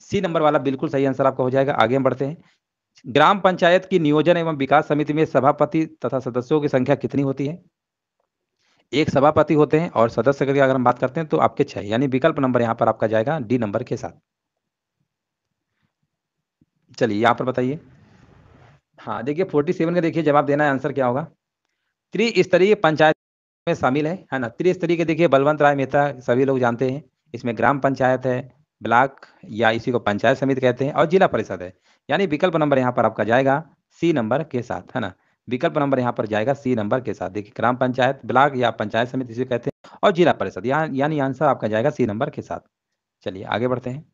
सी नंबर वाला बिल्कुल सही आंसर आपका हो जाएगा। आगे हम बढ़ते हैं। ग्राम पंचायत की नियोजन एवं विकास समिति में सभापति तथा सदस्यों की संख्या कितनी होती है। एक सभापति होते हैं और सदस्य की अगर हम बात करते हैं तो आपके 6, यानी विकल्प नंबर यहाँ पर आपका जाएगा डी नंबर के साथ। चलिए यहाँ पर बताइए। हाँ देखिए 47 का देखिए जवाब देना है, आंसर क्या होगा? त्रिस्तरीय पंचायत में शामिल है ना? त्रिस्तरीय के देखिए बलवंत राय मेहता सभी लोग जानते हैं। इसमें ग्राम पंचायत है, ब्लॉक या इसी को पंचायत समिति कहते हैं और जिला परिषद है। यानी विकल्प नंबर यहाँ पर आपका जाएगा सी नंबर के साथ, है ना? विकल्प नंबर यहाँ पर जाएगा सी नंबर के साथ। देखिए ग्राम पंचायत, ब्लॉक या पंचायत समिति इसे कहते हैं और जिला परिषद, यानी आंसर आपका जाएगा सी नंबर के साथ। चलिए आगे बढ़ते हैं।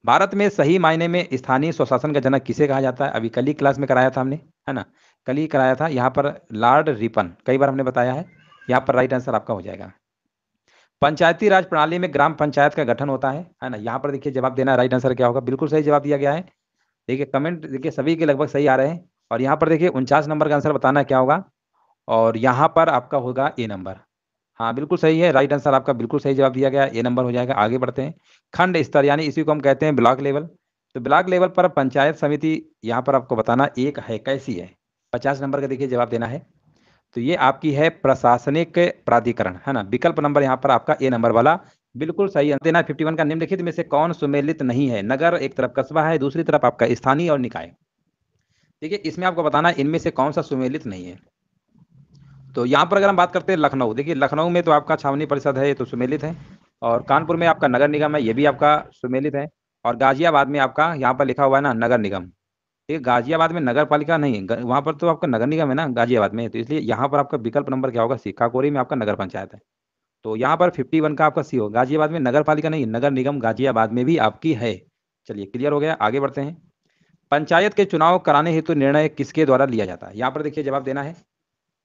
भारत में सही मायने में स्थानीय स्वशासन का जनक किसे कहा जाता है? अभी कल ही क्लास में कराया था हमने, है ना? कल ही कराया था। यहाँ पर लॉर्ड रिपन कई बार हमने बताया है। यहाँ पर राइट आंसर आपका हो जाएगा। पंचायती राज प्रणाली में ग्राम पंचायत का गठन होता है ना? यहाँ पर देखिए जवाब देना, राइट आंसर क्या होगा? बिल्कुल सही जवाब दिया गया है। देखिए कमेंट देखिए सभी के लगभग सही आ रहे हैं। और यहाँ पर देखिए 49 नंबर का आंसर बताना क्या होगा, और यहाँ पर आपका होगा ए नंबर। हाँ बिल्कुल सही है, राइट आंसर आपका बिल्कुल सही जवाब दिया गया, ए नंबर हो जाएगा। आगे बढ़ते हैं। खंड स्तर यानी इसी को हम कहते हैं ब्लॉक लेवल। तो ब्लॉक लेवल पर पंचायत समिति यहाँ पर आपको बताना एक है, कैसी है? 50 नंबर का देखिए जवाब देना है। तो ये आपकी है प्रशासनिक प्राधिकरण, है ना? विकल्प नंबर यहाँ पर आपका ए नंबर वाला बिल्कुल सही देना है। 51 का निम्नलिखित में से कौन सुमेलित नहीं है? नगर एक तरफ कस्बा है, दूसरी तरफ आपका स्थानीय और निकाय। देखिए इसमें आपको बताना है इनमें से कौन सा सुमेलित नहीं है। तो यहाँ पर अगर हम बात करते हैं लखनऊ, देखिए लखनऊ में तो आपका छावनी परिषद है, ये तो सुमेलित है। और कानपुर में आपका नगर निगम है, ये भी आपका सुमेलित है। और गाजियाबाद में आपका यहाँ पर लिखा हुआ है ना नगर निगम, ठीक है? गाजियाबाद में नगर पालिका नहीं है, वहाँ पर तो आपका नगर निगम है ना गाजियाबाद में, तो इसलिए यहाँ पर आपका विकल्प नंबर क्या होगा? सी। काकोरी में आपका नगर पंचायत है। तो यहाँ पर 51 का आपका सी हो। गाजियाबाद में नगर पालिका नहीं, नगर निगम गाजियाबाद में भी आपकी है। चलिए क्लियर हो गया, आगे बढ़ते हैं। पंचायत के चुनाव कराने हेतु निर्णय किसके द्वारा लिया जाता है? यहाँ पर देखिए जवाब देना है।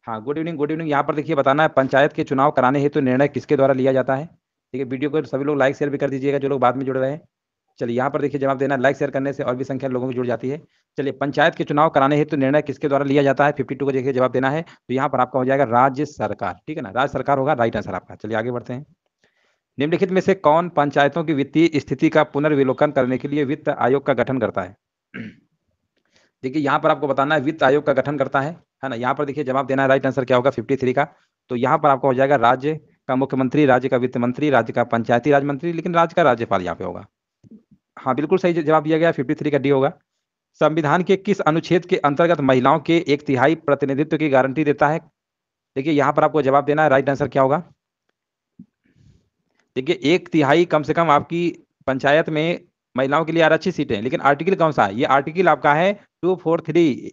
हाँ गुड इवनिंग, गुड इवनिंग। यहाँ पर देखिए बताना है पंचायत के चुनाव कराने हेतु निर्णय किसके द्वारा लिया जाता है? ठीक है, वीडियो को सभी लोग लाइक शेयर भी कर दीजिएगा जो लोग बाद में जुड़ रहे हैं। चलिए यहाँ पर देखिए जवाब देना, लाइक शेयर करने से और भी संख्या लोगों की जुड़ जाती है। चलिए पंचायत के चुनाव कराने हेतु निर्णय किसके द्वारा लिया जाता है? 52 को देखिए जवाब देना है। तो यहाँ पर आपका हो जाएगा राज्य सरकार, ठीक है ना? राज्य सरकार होगा राइट आंसर आपका। चलिए आगे बढ़ते हैं। निम्नलिखित में से कौन पंचायतों की वित्तीय स्थिति का पुनर्विलोकन करने के लिए वित्त आयोग का गठन करता है? देखिए यहाँ पर आपको बताना है वित्त आयोग का गठन करता है ना? यहाँ पर देखिए जवाब देना है, राइट आंसर क्या होगा? 53 का। तो यहाँ पर आपका हो जाएगा राज्य का मुख्यमंत्री, राज्य का वित्त मंत्री, राज्य का पंचायती राज मंत्री, लेकिन राज्य का राज्यपाल यहाँ पे होगा। हाँ बिल्कुल सही जवाब दिया गया, 53 का डी होगा। संविधान के किस अनुच्छेद के अंतर्गत महिलाओं के 1/3 प्रतिनिधित्व की गारंटी देता है? देखिए यहाँ पर आपको जवाब देना है, राइट आंसर क्या होगा? देखिए 1/3 कम से कम आपकी पंचायत में महिलाओं के लिए आरक्षित सीटें, लेकिन आर्टिकल कौन सा है? ये आर्टिकल आपका है 243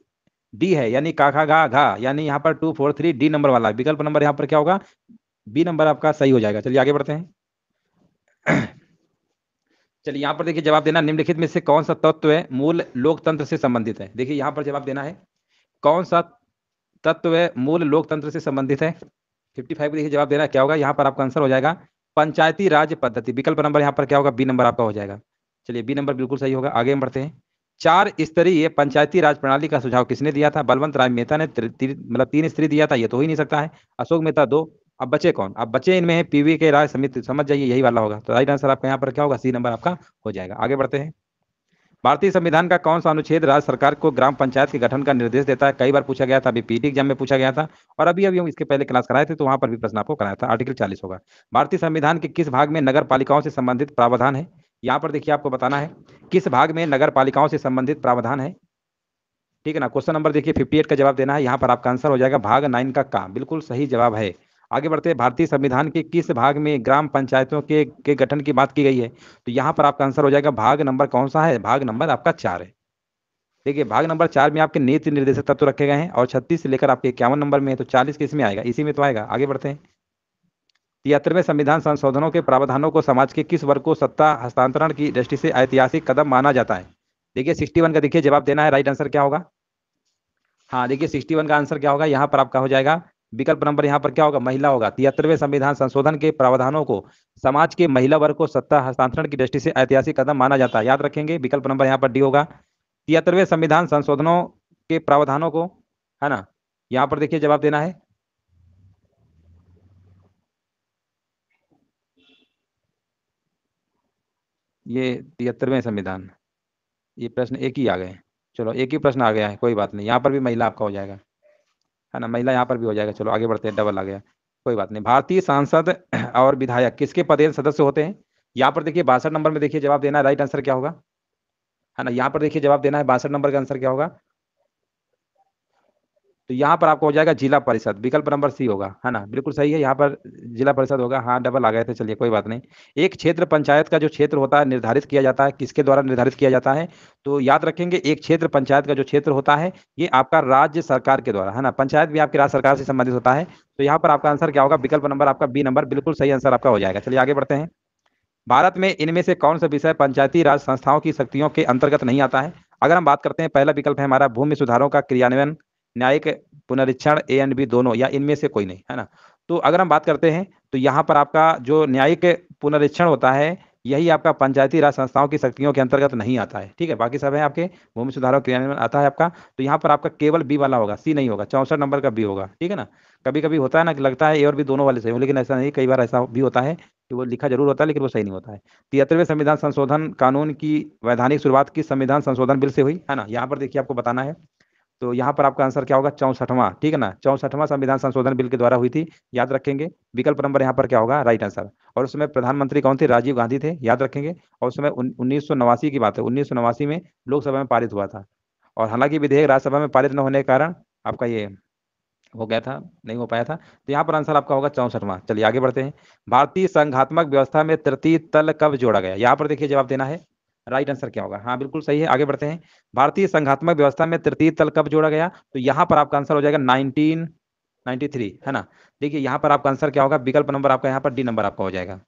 डी है, यानी का खा घा घा, यानी यहाँ पर 243 डी नंबर वाला। विकल्प नंबर यहाँ पर क्या होगा? बी नंबर आपका सही हो जाएगा। चलिए आगे बढ़ते हैं। चलिए यहाँ पर देखिए जवाब देना, निम्नलिखित में से कौन सा तत्व है मूल लोकतंत्र से संबंधित है? देखिए यहाँ पर जवाब देना है, कौन सा तत्व है मूल लोकतंत्र से संबंधित है? 55 को देखिए जवाब देना क्या होगा? यहाँ पर आपका आंसर हो जाएगा पंचायती राज पद्धति। विकल्प नंबर यहाँ पर क्या होगा? बी नंबर आपका हो जाएगा। चलिए बी नंबर बिल्कुल सही होगा, आगे हम बढ़ते हैं। 4 स्तरीय पंचायती राज प्रणाली का सुझाव किसने दिया था? बलवंत राय मेहता ने मतलब 3 स्तरीय दिया था, ये तो हो ही नहीं सकता है। अशोक मेहता 2। अब बचे कौन? अब बचे इनमें है पीवी के राय समिति, समझ जाइए यही वाला होगा। तो राइट आंसर आपका यहाँ पर क्या होगा? सी नंबर आपका हो जाएगा। आगे बढ़ते हैं। भारतीय संविधान का कौन सा अनुच्छेद राज्य सरकार को ग्राम पंचायत के गठन का निर्देश देता है? कई बार पूछा गया था, अभी पीटी एग्जाम में पूछा गया था, और अभी अभी हम इसके पहले क्लास कराए थे तो वहां पर भी प्रश्न आपको कराया था। आर्टिकल 40 होगा। भारतीय संविधान के किस भाग में नगर पालिकाओं से संबंधित प्रावधान है? यहाँ पर देखिए आपको बताना है किस भाग में नगर पालिकाओं से संबंधित प्रावधान है, ठीक है ना? क्वेश्चन नंबर देखिए 58 का जवाब देना है। यहाँ पर आपका आंसर हो जाएगा भाग 9 का बिल्कुल सही जवाब है। आगे बढ़ते हैं। भारतीय संविधान के किस भाग में ग्राम पंचायतों के गठन की बात की गई है? तो यहाँ पर आपका आंसर हो जाएगा भाग नंबर कौन सा है? भाग नंबर आपका 4 है। देखिए भाग नंबर 4 में आपके नीति निर्देशक तत्व रखे गए हैं, और 36 से लेकर आपके 51 नंबर में है, तो 40 किस में आएगा? इसी में तो आएगा। आगे बढ़ते हैं। 73वें संविधान संशोधनों के प्रावधानों को समाज के किस वर्ग को सत्ता हस्तांतरण की दृष्टि से ऐतिहासिक कदम माना जाता है? देखिए 61 का देखिए जवाब देना है, राइट आंसर क्या होगा? हाँ देखिए 61 का आंसर क्या होगा? यहाँ पर आपका हो जाएगा विकल्प नंबर यहाँ पर क्या होगा? महिला होगा। 73वें संविधान संशोधन के प्रावधानों को समाज के महिला वर्ग को सत्ता हस्तांतरण की दृष्टि से ऐतिहासिक कदम माना जाता है, याद रखेंगे। विकल्प नंबर यहाँ पर डी होगा। 73वें संविधान संशोधनों के प्रावधानों को, है ना, यहाँ पर देखिए जवाब देना है। ये 73वें संविधान, ये प्रश्न एक ही आ गए। चलो एक ही प्रश्न आ गया है, कोई बात नहीं, यहाँ पर भी महिला आपका हो जाएगा, है ना? महिला यहाँ पर भी हो जाएगा। चलो आगे बढ़ते हैं, डबल आ गया, कोई बात नहीं। भारतीय सांसद और विधायक किसके पदेन सदस्य होते हैं? यहाँ पर देखिए 62 नंबर में देखिए जवाब देना है, राइट आंसर क्या होगा? है ना? यहाँ पर देखिए जवाब देना है 62 नंबर का आंसर क्या होगा? तो यहाँ पर आपको हो जाएगा जिला परिषद, विकल्प नंबर सी होगा, है ना, बिल्कुल सही है, यहाँ पर जिला परिषद होगा। हाँ, डबल आ गए थे, चलिए कोई बात नहीं। एक क्षेत्र पंचायत का जो क्षेत्र होता है निर्धारित किया जाता है, किसके द्वारा निर्धारित किया जाता है? तो याद रखेंगे, एक क्षेत्र पंचायत का जो क्षेत्र होता है ये आपका राज्य सरकार के द्वारा, है ना, पंचायत भी आपकी राज्य सरकार से संबंधित होता है। तो यहाँ पर आपका आंसर क्या होगा? विकल्प नंबर आपका बी नंबर बिल्कुल सही आंसर आपका हो जाएगा। चलिए आगे बढ़ते हैं। भारत में इनमें से कौन सा विषय पंचायती राज संस्थाओं की शक्तियों के अंतर्गत नहीं आता है? अगर हम बात करते हैं, पहला विकल्प है हमारा भूमि सुधारों का क्रियान्वयन, न्यायिक पुनरीक्षण, ए एंड बी दोनों, या इनमें से कोई नहीं, है ना। तो अगर हम बात करते हैं तो यहाँ पर आपका जो न्यायिक पुनरीक्षण होता है यही आपका पंचायती राज संस्थाओं की शक्तियों के अंतर्गत नहीं आता है, ठीक है, बाकी सब है आपके भूमि सुधारों क्रियान्वयन आता है आपका। तो यहाँ पर आपका केवल बी वाला होगा, सी नहीं होगा, 64 नंबर का बी होगा, ठीक है ना। कभी कभी होता है ना कि लगता है ए और बी दोनों वाले सही हो, लेकिन ऐसा नहीं, कई बार ऐसा भी होता है कि वो लिखा जरूर होता है लेकिन वो सही नहीं होता है। 73वें संविधान संशोधन कानून की वैधानिक शुरुआत किस संविधान संशोधन बिल से हुई, है ना, यहाँ पर देखिए आपको बताना है। तो यहाँ पर आपका आंसर क्या होगा? 64वां, ठीक है ना, 64वां संविधान संशोधन बिल के द्वारा हुई थी, याद रखेंगे। विकल्प नंबर यहाँ पर क्या होगा? Right answer. और उसमें प्रधानमंत्री कौन थे? राजीव गांधी थे, याद रखेंगे। और उसमें 1989 की बात है, 1989 में लोकसभा में पारित हुआ था। और हालांकि विधेयक राज्यसभा में पारित न होने के कारण आपका ये हो गया था, नहीं हो पाया था। तो यहाँ पर आंसर आपका होगा 64वां। चलिए आगे बढ़ते हैं। भारतीय संघात्मक व्यवस्था में तृतीय तल कब जोड़ा गया? यहाँ पर देखिए जवाब देना है, राइट आंसर क्या होगा? हाँ बिल्कुल सही है, आगे बढ़ते हैं। भारतीय संघात्मक व्यवस्था में तृतीय तल कब जोड़ा गया? तो यहाँ पर आपका आंसर हो जाएगा 1993, है ना। देखिए यहाँ पर आपका आंसर क्या होगा? विकल्प नंबर आपका यहाँ पर डी नंबर आपका हो जाएगा।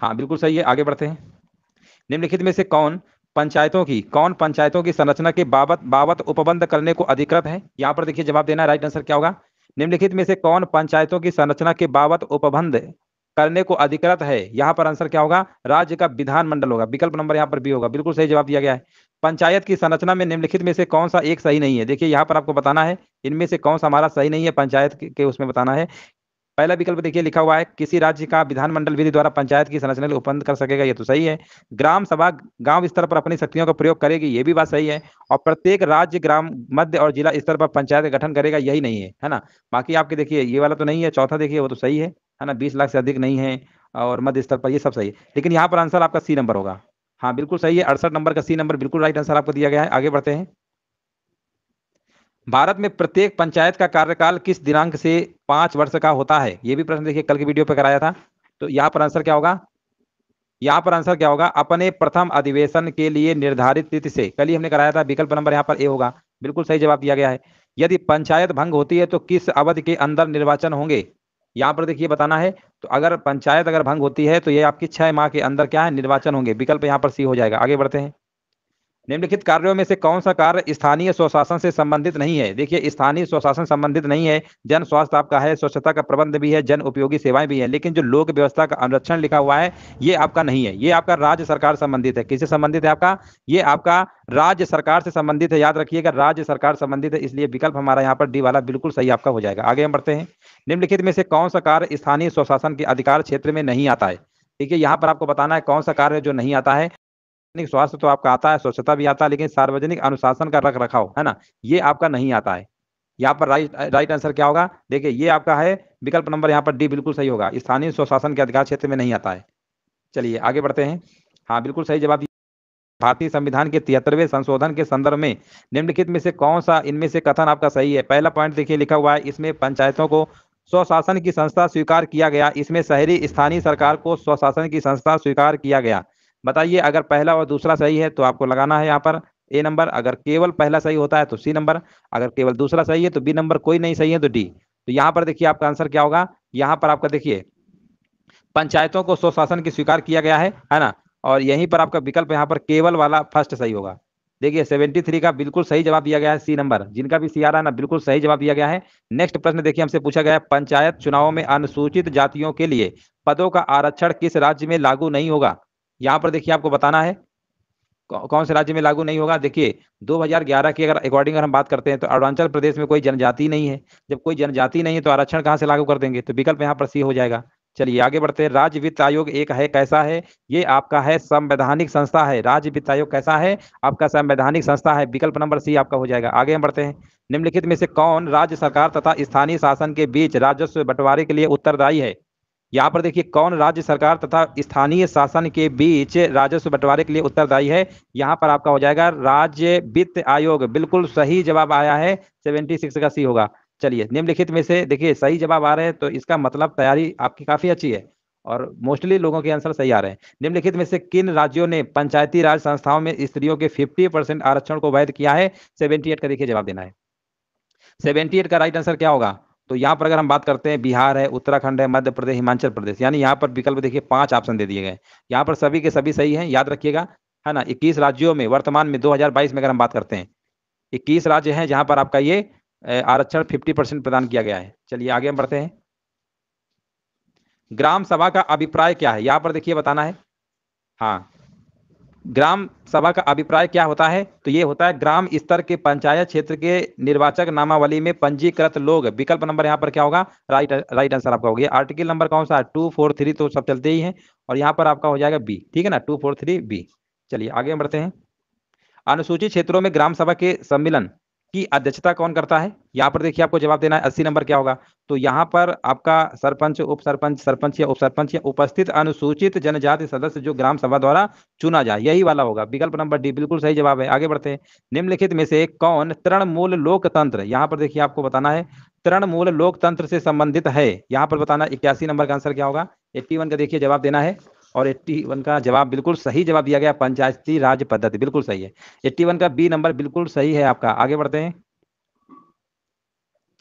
हाँ बिल्कुल सही है, आगे बढ़ते हैं। निम्नलिखित में से कौन पंचायतों की संरचना के बाबत बाबत उपबंध करने को अधिकृत है? यहाँ पर देखिए जवाब देना है, राइट आंसर क्या होगा? निम्नलिखित में से कौन पंचायतों की संरचना के बाबत उपबंध करने को अधिकृत है? यहाँ पर आंसर क्या होगा? राज्य का विधानमंडल होगा, विकल्प नंबर यहाँ पर बी होगा, बिल्कुल सही जवाब दिया गया है। पंचायत की संरचना में निम्नलिखित में से कौन सा एक सही नहीं है? देखिए यहाँ पर आपको बताना है इनमें से कौन सा हमारा सही नहीं है, पंचायत के उसमें बताना है। पहला विकल्प देखिए लिखा हुआ है, किसी राज्य का विधानमंडल विधि द्वारा पंचायत की संरचना उपबंध कर सकेगा, ये तो सही है। ग्राम सभा गांव स्तर पर अपनी शक्तियों का प्रयोग करेगी, ये भी बात सही है। और प्रत्येक राज्य ग्राम मध्य और जिला स्तर पर पंचायत का गठन करेगा, यही नहीं है ना। बाकी आपके देखिए ये वाला तो नहीं है, चौथा देखिए वो तो सही है ना, 20 लाख से अधिक नहीं है और मध्य स्तर पर, ये सब सही है। लेकिन यहाँ पर आंसर आपका सी नंबर होगा। हाँ बिल्कुल सही है, 68 नंबर का सी नंबर बिल्कुल राइट आंसर आपको दिया गया है। आगे बढ़ते हैं। भारत में प्रत्येक पंचायत का कार्यकाल किस दिनांक से 5 वर्ष का होता है? ये भी प्रश्न देखिए कल की वीडियो पे कराया था। तो यहाँ पर आंसर क्या होगा? यहाँ पर आंसर क्या होगा? अपने प्रथम अधिवेशन के लिए निर्धारित तिथि से, कल ही हमने कराया था, विकल्प नंबर यहाँ पर ए होगा, बिल्कुल सही जवाब दिया गया है। यदि पंचायत भंग होती है तो किस अवधि के अंदर निर्वाचन होंगे? यहाँ पर देखिए बताना है। तो अगर पंचायत अगर भंग होती है तो ये आपकी 6 माह के अंदर क्या है? निर्वाचन होंगे, विकल्प यहाँ पर सी हो जाएगा। आगे बढ़ते हैं। निम्नलिखित कार्यों में से कौन सा कार्य स्थानीय स्वशासन से संबंधित नहीं है? देखिए स्थानीय स्वशासन संबंधित नहीं है, जन स्वास्थ्य आपका है, स्वच्छता का प्रबंध भी है, जन उपयोगी सेवाएं भी है, लेकिन जो लोक व्यवस्था का अनुरक्षण लिखा हुआ है ये आपका नहीं है, ये आपका राज्य सरकार संबंधित है। किससे संबंधित है आपका? ये आपका राज्य सरकार से संबंधित है, याद रखिएगा, राज्य सरकार संबंधित है, इसलिए विकल्प हमारा यहाँ पर डी वाला बिल्कुल सही आपका हो जाएगा। आगे हम बढ़ते हैं। निम्नलिखित में से कौन सा कार्य स्थानीय स्वशासन के अधिकार क्षेत्र में नहीं आता है? देखिए यहाँ पर आपको बताना है कौन सा कार्य जो नहीं आता है। सार्वजनिक स्वास्थ्य तो आपका आता है, स्वच्छता भी आता है, लेकिन सार्वजनिक अनुशासन का रख रखाव, है ना, ये आपका नहीं आता है। यहाँ पर राइट आंसर क्या होगा? देखिए ये आपका है विकल्प नंबर यहाँ पर डी बिल्कुल सही होगा, स्थानीय स्वशासन के अधिकार क्षेत्र में नहीं आता है। चलिए आगे बढ़ते हैं। हाँ बिल्कुल सही जवाब। भारतीय संविधान के 73वें संशोधन के संदर्भ में निम्नलिखित में से कौन सा इनमें से कथन आपका सही है? पहला पॉइंट देखिए लिखा हुआ है, इसमें पंचायतों को स्वशासन की संस्था स्वीकार किया गया, इसमें शहरी स्थानीय सरकार को स्वशासन की संस्था स्वीकार किया गया। बताइए अगर पहला और दूसरा सही है तो आपको लगाना है यहाँ पर ए नंबर, अगर केवल पहला सही होता है तो सी नंबर, अगर केवल दूसरा सही है तो बी नंबर, कोई नहीं सही है तो डी। तो यहाँ पर देखिए आपका आंसर क्या होगा? यहाँ पर आपका देखिए पंचायतों को स्वशासन की स्वीकार किया गया है ना। और यहीं पर आपका विकल्प यहाँ पर केवल वाला फर्स्ट सही होगा। देखिए 73 का बिल्कुल सही जवाब दिया गया है, सी नंबर, जिनका भी सी आ रहा है ना बिल्कुल सही जवाब दिया गया है। नेक्स्ट प्रश्न देखिए हमसे पूछा गया है, पंचायत चुनावों में अनुसूचित जातियों के लिए पदों का आरक्षण किस राज्य में लागू नहीं होगा? यहाँ पर देखिए आपको बताना है कौन से राज्य में लागू नहीं होगा। देखिए 2011 की अगर अकॉर्डिंग अगर हम बात करते हैं तो अरुणाचल प्रदेश में कोई जनजाति नहीं है, जब कोई जनजाति नहीं है तो आरक्षण कहाँ से लागू कर देंगे? तो विकल्प यहाँ पर सी हो जाएगा। चलिए आगे बढ़ते हैं। राज्य वित्त आयोग एक है, कैसा है? ये आपका है संवैधानिक संस्था है। राज्य वित्त आयोग कैसा है? आपका संवैधानिक संस्था है, विकल्प नंबर सी आपका हो जाएगा। आगे हम बढ़ते हैं। निम्नलिखित में से कौन राज्य सरकार तथा स्थानीय शासन के बीच राजस्व बंटवारे के लिए उत्तरदायी है? यहाँ पर देखिए कौन राज्य सरकार तथा स्थानीय शासन के बीच राजस्व बंटवारे के लिए उत्तरदायी है? यहाँ पर आपका हो जाएगा राज्य वित्त आयोग। बिल्कुल सही जवाब आया है, 76 का सी होगा। चलिए, निम्नलिखित में से देखिए सही जवाब आ रहे हैं तो इसका मतलब तैयारी आपकी काफी अच्छी है और मोस्टली लोगों के आंसर सही आ रहे हैं। निम्नलिखित में से किन राज्यों ने पंचायती राज संस्थाओं में स्त्रियों के 50% आरक्षण को वैध किया है? 78 का देखिए जवाब देना है। 78 का राइट आंसर क्या होगा? तो यहाँ पर अगर हम बात करते हैं, बिहार है, उत्तराखंड है, मध्य प्रदेश, हिमाचल प्रदेश, यानी यहाँ पर विकल्प देखिए 5 ऑप्शन दे दिए गए। यहाँ पर सभी के सभी सही हैं, याद रखिएगा, है ना। 21 राज्यों में वर्तमान में 2022 में अगर हम बात करते हैं, 21 राज्य हैं जहां पर आपका ये आरक्षण 50% प्रदान किया गया है। चलिए आगे हम बढ़ते हैं। ग्राम सभा का अभिप्राय क्या है? यहाँ पर देखिए बताना है। हाँ, ग्राम सभा का अभिप्राय क्या होता है? तो ये होता है ग्राम स्तर के पंचायत क्षेत्र के निर्वाचक नामावली में पंजीकृत लोग। विकल्प नंबर यहाँ पर क्या होगा? राइट आंसर आपका हो गया। आर्टिकल नंबर कौन सा है? 243 तो सब चलते ही हैं, और यहाँ पर आपका हो जाएगा बी, ठीक है ना, 243 बी। चलिए आगे हम बढ़ते हैं। अनुसूचित क्षेत्रों में ग्राम सभा के सम्मेलन की अध्यक्षता कौन करता है? यहाँ पर देखिए आपको जवाब देना है। 80 नंबर क्या होगा? तो यहाँ पर आपका सरपंच, उप सरपंच, सरपंच या उप सरपंच या उपस्थित अनुसूचित जनजाति सदस्य जो ग्राम सभा द्वारा चुना जाए, यही वाला होगा। विकल्प नंबर डी बिल्कुल सही जवाब है। आगे बढ़ते हैं। निम्नलिखित में से कौन तृणमूल लोकतंत्र, यहाँ पर देखिए आपको बताना है, तृणमूल लोकतंत्र से संबंधित है? यहाँ पर बताना 81 नंबर का आंसर क्या होगा? 81 का देखिए जवाब देना है, और 81 का जवाब बिल्कुल सही जवाब दिया गया, पंचायती राज पद्धति, बिल्कुल सही है। 81 का बी नंबर बिल्कुल सही है आपका। आगे बढ़ते हैं।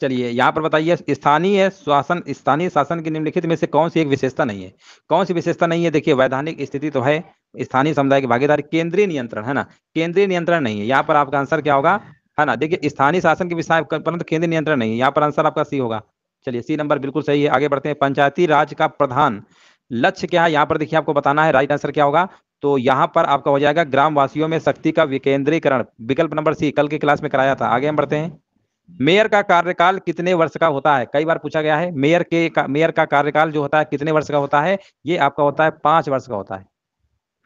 चलिए यहाँ पर बताइए, स्थानीय शासन की निम्नलिखित में से कौन सी एक विशेषता नहीं है? कौन सी विशेषता नहीं है? देखिए वैधानिक स्थिति तो है, स्थानीय समुदाय की भागीदारी, केंद्रीय नियंत्रण, है ना, केंद्रीय नियंत्रण नहीं है। यहाँ पर आपका आंसर क्या होगा? है ना, देखिए स्थानीय शासन की विषय परंतु केंद्रीय नियंत्रण नहीं है, यहाँ पर आंसर आपका सी होगा। चलिए सी नंबर बिल्कुल सही है। आगे बढ़ते हैं। पंचायती राज का प्रधान लक्ष्य क्या है? यहाँ पर देखिए आपको बताना है, राइट आंसर क्या होगा? तो यहाँ पर आपका हो जाएगा ग्रामवासियों में शक्ति का विकेंद्रीकरण। विकल्प नंबर सी, कल की क्लास में कराया था। आगे हम बढ़ते हैं। मेयर का कार्यकाल कितने वर्ष का होता है? कई बार पूछा गया है, मेयर का कार्यकाल जो होता है कितने वर्ष का होता है? ये आपका होता है 5 वर्ष का होता है।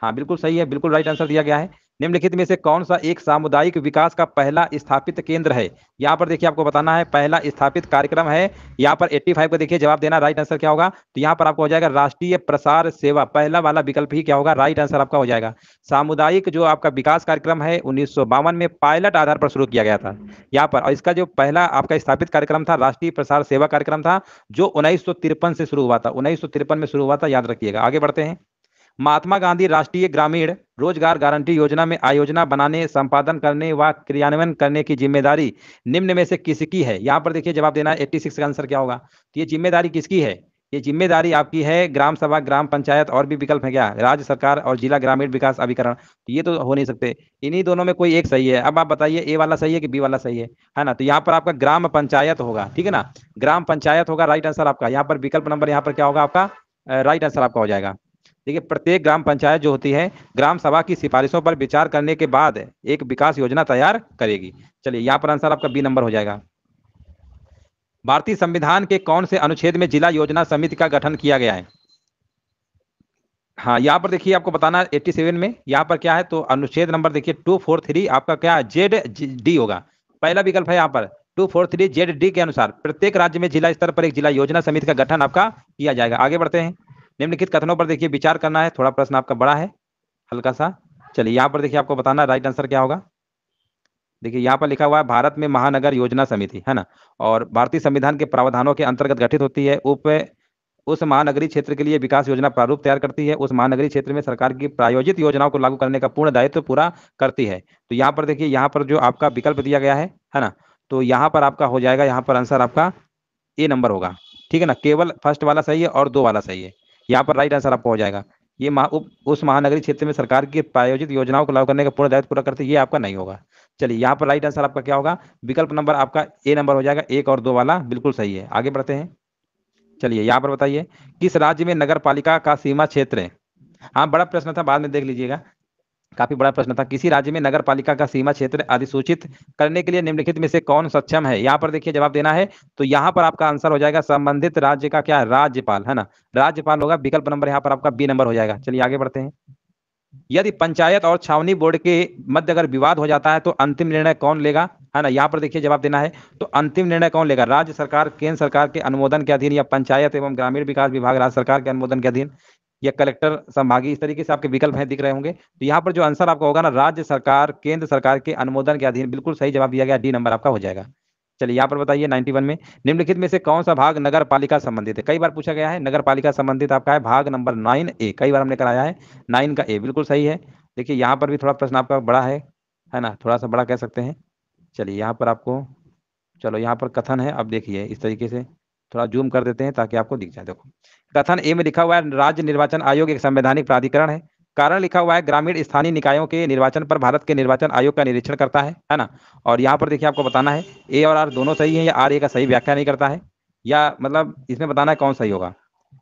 हाँ बिल्कुल सही है, बिल्कुल राइट आंसर दिया गया है। निम्नलिखित में से कौन सा एक सामुदायिक विकास का पहला स्थापित केंद्र है? यहाँ पर देखिए आपको बताना है, पहला स्थापित कार्यक्रम है। यहाँ पर 85 को देखिए जवाब देना, राइट आंसर क्या होगा? तो यहाँ पर आपको हो जाएगा राष्ट्रीय प्रसार सेवा, पहला वाला विकल्प ही क्या होगा? राइट आंसर आपका हो जाएगा। सामुदायिक जो आपका विकास कार्यक्रम है 1952 में पायलट आधार पर शुरू किया गया था यहाँ पर, और इसका जो पहला आपका स्थापित कार्यक्रम था राष्ट्रीय प्रसार सेवा कार्यक्रम था, जो 1953 से शुरू हुआ था, 1953 में शुरू हुआ था, याद रखिएगा। आगे बढ़ते हैं। महात्मा गांधी राष्ट्रीय ग्रामीण रोजगार गारंटी योजना में आयोजना बनाने, संपादन करने व क्रियान्वयन करने की जिम्मेदारी निम्न में से किसकी है? यहाँ पर देखिए जवाब देना है। 86 का आंसर क्या होगा? तो ये जिम्मेदारी किसकी है? ये जिम्मेदारी आपकी है ग्राम सभा, ग्राम पंचायत, और भी विकल्प है क्या? राज्य सरकार और जिला ग्रामीण विकास अभिकरण। तो ये तो हो नहीं सकते, इन्हीं दोनों में कोई एक सही है। अब आप बताइए ए वाला सही है कि बी वाला सही है ना? तो यहाँ पर आपका ग्राम पंचायत होगा, ठीक है ना, ग्राम पंचायत होगा राइट आंसर आपका। यहाँ पर विकल्प नंबर यहाँ पर क्या होगा आपका? राइट आंसर आपका हो जाएगा। देखिए प्रत्येक ग्राम पंचायत जो होती है ग्राम सभा की सिफारिशों पर विचार करने के बाद एक विकास योजना तैयार करेगी। चलिए यहाँ पर आंसर आपका बी नंबर हो जाएगा। भारतीय संविधान के कौन से अनुच्छेद में जिला योजना समिति का गठन किया गया है? हाँ यहाँ पर देखिए आपको बताना 87 में, यहाँ पर क्या है? तो अनुच्छेद नंबर देखिए 243 आपका क्या है? जेड डी होगा, पहला विकल्प है यहाँ पर। 243 जेड डी के अनुसार प्रत्येक राज्य में जिला स्तर पर एक जिला योजना समिति का गठन आपका किया जाएगा। आगे बढ़ते हैं। निम्नलिखित कथनों पर देखिए विचार करना है, थोड़ा प्रश्न आपका बड़ा है हल्का सा। चलिए यहाँ पर देखिए आपको बताना राइट आंसर क्या होगा? देखिए यहाँ पर लिखा हुआ है भारत में महानगर योजना समिति, है ना, और भारतीय संविधान के प्रावधानों के अंतर्गत गठित होती है। उस महानगरीय क्षेत्र के लिए विकास योजना प्रारूप तैयार करती है, उस महानगरीय क्षेत्र में सरकार की प्रायोजित योजनाओं को लागू करने का पूर्ण दायित्व पूरा करती है। तो यहाँ पर देखिए, यहाँ पर जो आपका विकल्प दिया गया है ना, तो यहाँ पर आपका हो जाएगा, यहाँ पर आंसर आपका ए नंबर होगा, ठीक है ना, केवल फर्स्ट वाला सही है और 2 वाला सही है। यहाँ पर राइट आंसर आपको हो जाएगा। ये उस महानगरीय क्षेत्र में सरकार की प्रायोजित योजनाओं को लागू करने का पूर्ण दायित्व पूरा करती है, ये आपका नहीं होगा। चलिए यहाँ पर राइट आंसर आपका क्या होगा? विकल्प नंबर आपका ए नंबर हो जाएगा, 1 और 2 वाला बिल्कुल सही है। आगे बढ़ते हैं। चलिए यहाँ पर बताइए, किस राज्य में नगर पालिका का सीमा क्षेत्र है? हाँ बड़ा प्रश्न था, बाद में देख लीजिएगा, काफी बड़ा प्रश्न था। किसी राज्य में नगर पालिका का सीमा क्षेत्र अधिसूचित करने के लिए निम्नलिखित में से कौन सक्षम है? यहाँ पर देखिए जवाब देना है, तो यहाँ पर आपका आंसर हो जाएगा संबंधित राज्य का क्या? राज्यपाल, है ना, राज्यपाल होगा। विकल्प नंबर यहाँ पर आपका बी नंबर हो जाएगा। चलिए आगे बढ़ते हैं। यदि पंचायत और छावनी बोर्ड के मध्य अगर विवाद हो जाता है तो अंतिम निर्णय कौन लेगा, है ना। यहाँ पर देखिए जवाब देना है, तो अंतिम निर्णय कौन लेगा, राज्य सरकार केंद्र सरकार के अनुमोदन के अधीन, या पंचायत एवं ग्रामीण विकास विभाग राज्य सरकार के अनुमोदन के अधीन, या कलेक्टर संभागीय। इस तरीके से आपके विकल्प हैं, दिख रहे होंगे। तो यहाँ पर जो आंसर आपका होगा ना, राज्य सरकार केंद्र सरकार के अनुमोदन के अधीन, बिल्कुल सही जवाब दिया गया, डी नंबर आपका हो जाएगा। चलिए यहाँ पर बताइए 91 में, निम्नलिखित में से कौन सा भाग नगर पालिका संबंधित है। कई बार पूछा गया है, नगर पालिका संबंधित आपका है भाग नंबर 9A, कई बार हमने कराया है 9 का ए, बिल्कुल सही है। देखिए यहाँ पर भी थोड़ा प्रश्न आपका बड़ा है ना, थोड़ा सा बड़ा कह सकते हैं। चलिए यहाँ पर आपको, चलो यहाँ पर कथन है, अब देखिए इस तरीके से थोड़ा जूम कर देते हैं ताकि आपको दिख जाए। देखो कथन ए में लिखा हुआ है, राज्य निर्वाचन आयोग एक संवैधानिक प्राधिकरण है। कारण लिखा हुआ है, ग्रामीण स्थानीय निकायों के निर्वाचन पर भारत के निर्वाचन आयोग का निरीक्षण करता है ना। और यहाँ पर देखिए आपको बताना है ए और आर दोनों सही है, या आर ए का सही व्याख्या नहीं करता है, या मतलब इसमें बताना है कौन सही होगा।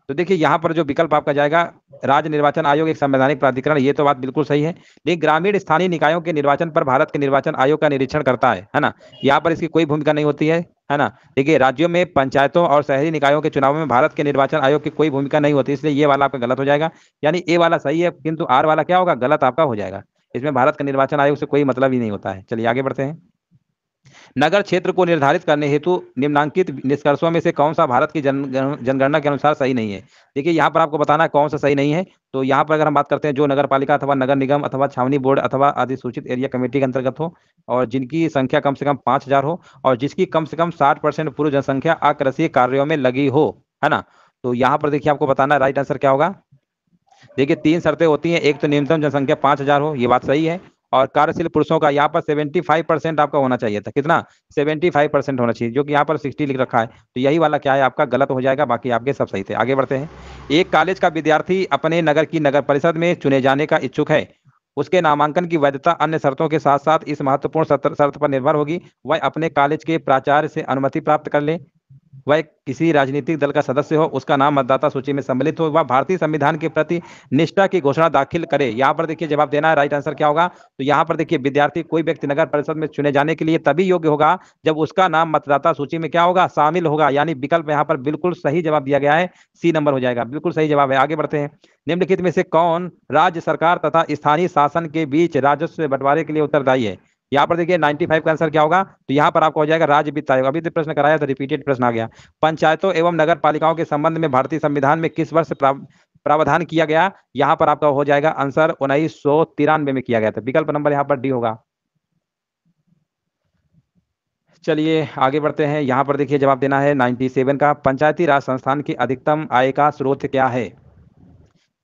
तो देखिए यहाँ पर जो विकल्प आपका जाएगा, राज्य निर्वाचन आयोग एक संवैधानिक प्राधिकरण, ये तो बात बिल्कुल सही है। लेकिन ग्रामीण स्थानीय निकायों के निर्वाचन पर भारत के निर्वाचन आयोग का निरीक्षण करता है ना, यहाँ पर इसकी कोई भूमिका नहीं होती है ना। देखिए राज्यों में पंचायतों और शहरी निकायों के चुनावों में भारत के निर्वाचन आयोग की कोई भूमिका नहीं होती, इसलिए ये वाला आपका गलत हो जाएगा। यानी ए वाला सही है, किंतु आर वाला क्या होगा, गलत आपका हो जाएगा। इसमें भारत के निर्वाचन आयोग से कोई मतलब ही नहीं होता है। चलिए आगे बढ़ते हैं। नगर क्षेत्र को निर्धारित करने हेतु निम्नांकित निष्कर्षों में से कौन सा भारत की जनगणना के अनुसार सही नहीं है। देखिए यहाँ पर आपको बताना है कौन सा सही नहीं है। तो यहाँ पर अगर हम बात करते हैं, जो नगर पालिका अथवा नगर निगम अथवा छावनी बोर्ड अथवा अधिसूचित एरिया कमेटी के अंतर्गत हो, और जिनकी संख्या कम से कम 5,000 हो, और जिसकी कम से कम 60% पूर्व जनसंख्या आकृषीय कार्यों में लगी हो, है ना। तो यहाँ पर देखिए आपको बताना है राइट आंसर क्या होगा। देखिए 3 शर्तें होती हैं, एक तो न्यूनतम जनसंख्या 5,000 हो, ये बात सही है, और कार्यशील पुरुषों का यहाँ पर 75% आपका होना चाहिए था। कितना, 75% होना चाहिए, जो कि यहाँ पर 60 लिख रखा है। तो यही वाला क्या है आपका गलत हो जाएगा, बाकी आपके सब सही थे। आगे बढ़ते हैं। एक कॉलेज का विद्यार्थी अपने नगर की नगर परिषद में चुने जाने का इच्छुक है। उसके नामांकन की वैधता अन्य शर्तों के साथ साथ इस महत्वपूर्ण शर्त पर निर्भर होगी, वह अपने कॉलेज के प्राचार्य से अनुमति प्राप्त कर ले, वह किसी राजनीतिक दल का सदस्य हो, उसका नाम मतदाता सूची में सम्मिलित हो, वह भारतीय संविधान के प्रति निष्ठा की घोषणा दाखिल करे। यहाँ पर देखिए जवाब देना है, राइट आंसर क्या होगा। तो यहाँ पर देखिए विद्यार्थी, कोई व्यक्ति नगर परिषद में चुने जाने के लिए तभी योग्य होगा जब उसका नाम मतदाता सूची में क्या होगा, शामिल होगा। यानी विकल्प यहाँ पर बिल्कुल सही जवाब दिया गया है, सी नंबर हो जाएगा, बिल्कुल सही जवाब है। आगे बढ़ते हैं। निम्नलिखित में से कौन राज्य सरकार तथा स्थानीय शासन के बीच राजस्व बंटवारे के लिए उत्तरदायी है। यहाँ पर देखिए 95 का आंसर क्या होगा, तो यहाँ पर आपको हो जाएगा राज्य वित्त आयोग। अभी तो प्रश्न कराया था, रिपीटेड प्रश्न आ गया। पंचायतों एवं नगर पालिकाओं के संबंध में भारतीय संविधान में किस वर्ष प्रावधान किया गया। यहाँ पर आपका हो जाएगा आंसर 1993 में किया गया था, विकल्प नंबर यहाँ पर डी होगा। चलिए आगे बढ़ते हैं। यहाँ पर देखिए जवाब देना है 97 का, पंचायती राज संस्थान की अधिकतम आय का स्रोत क्या है।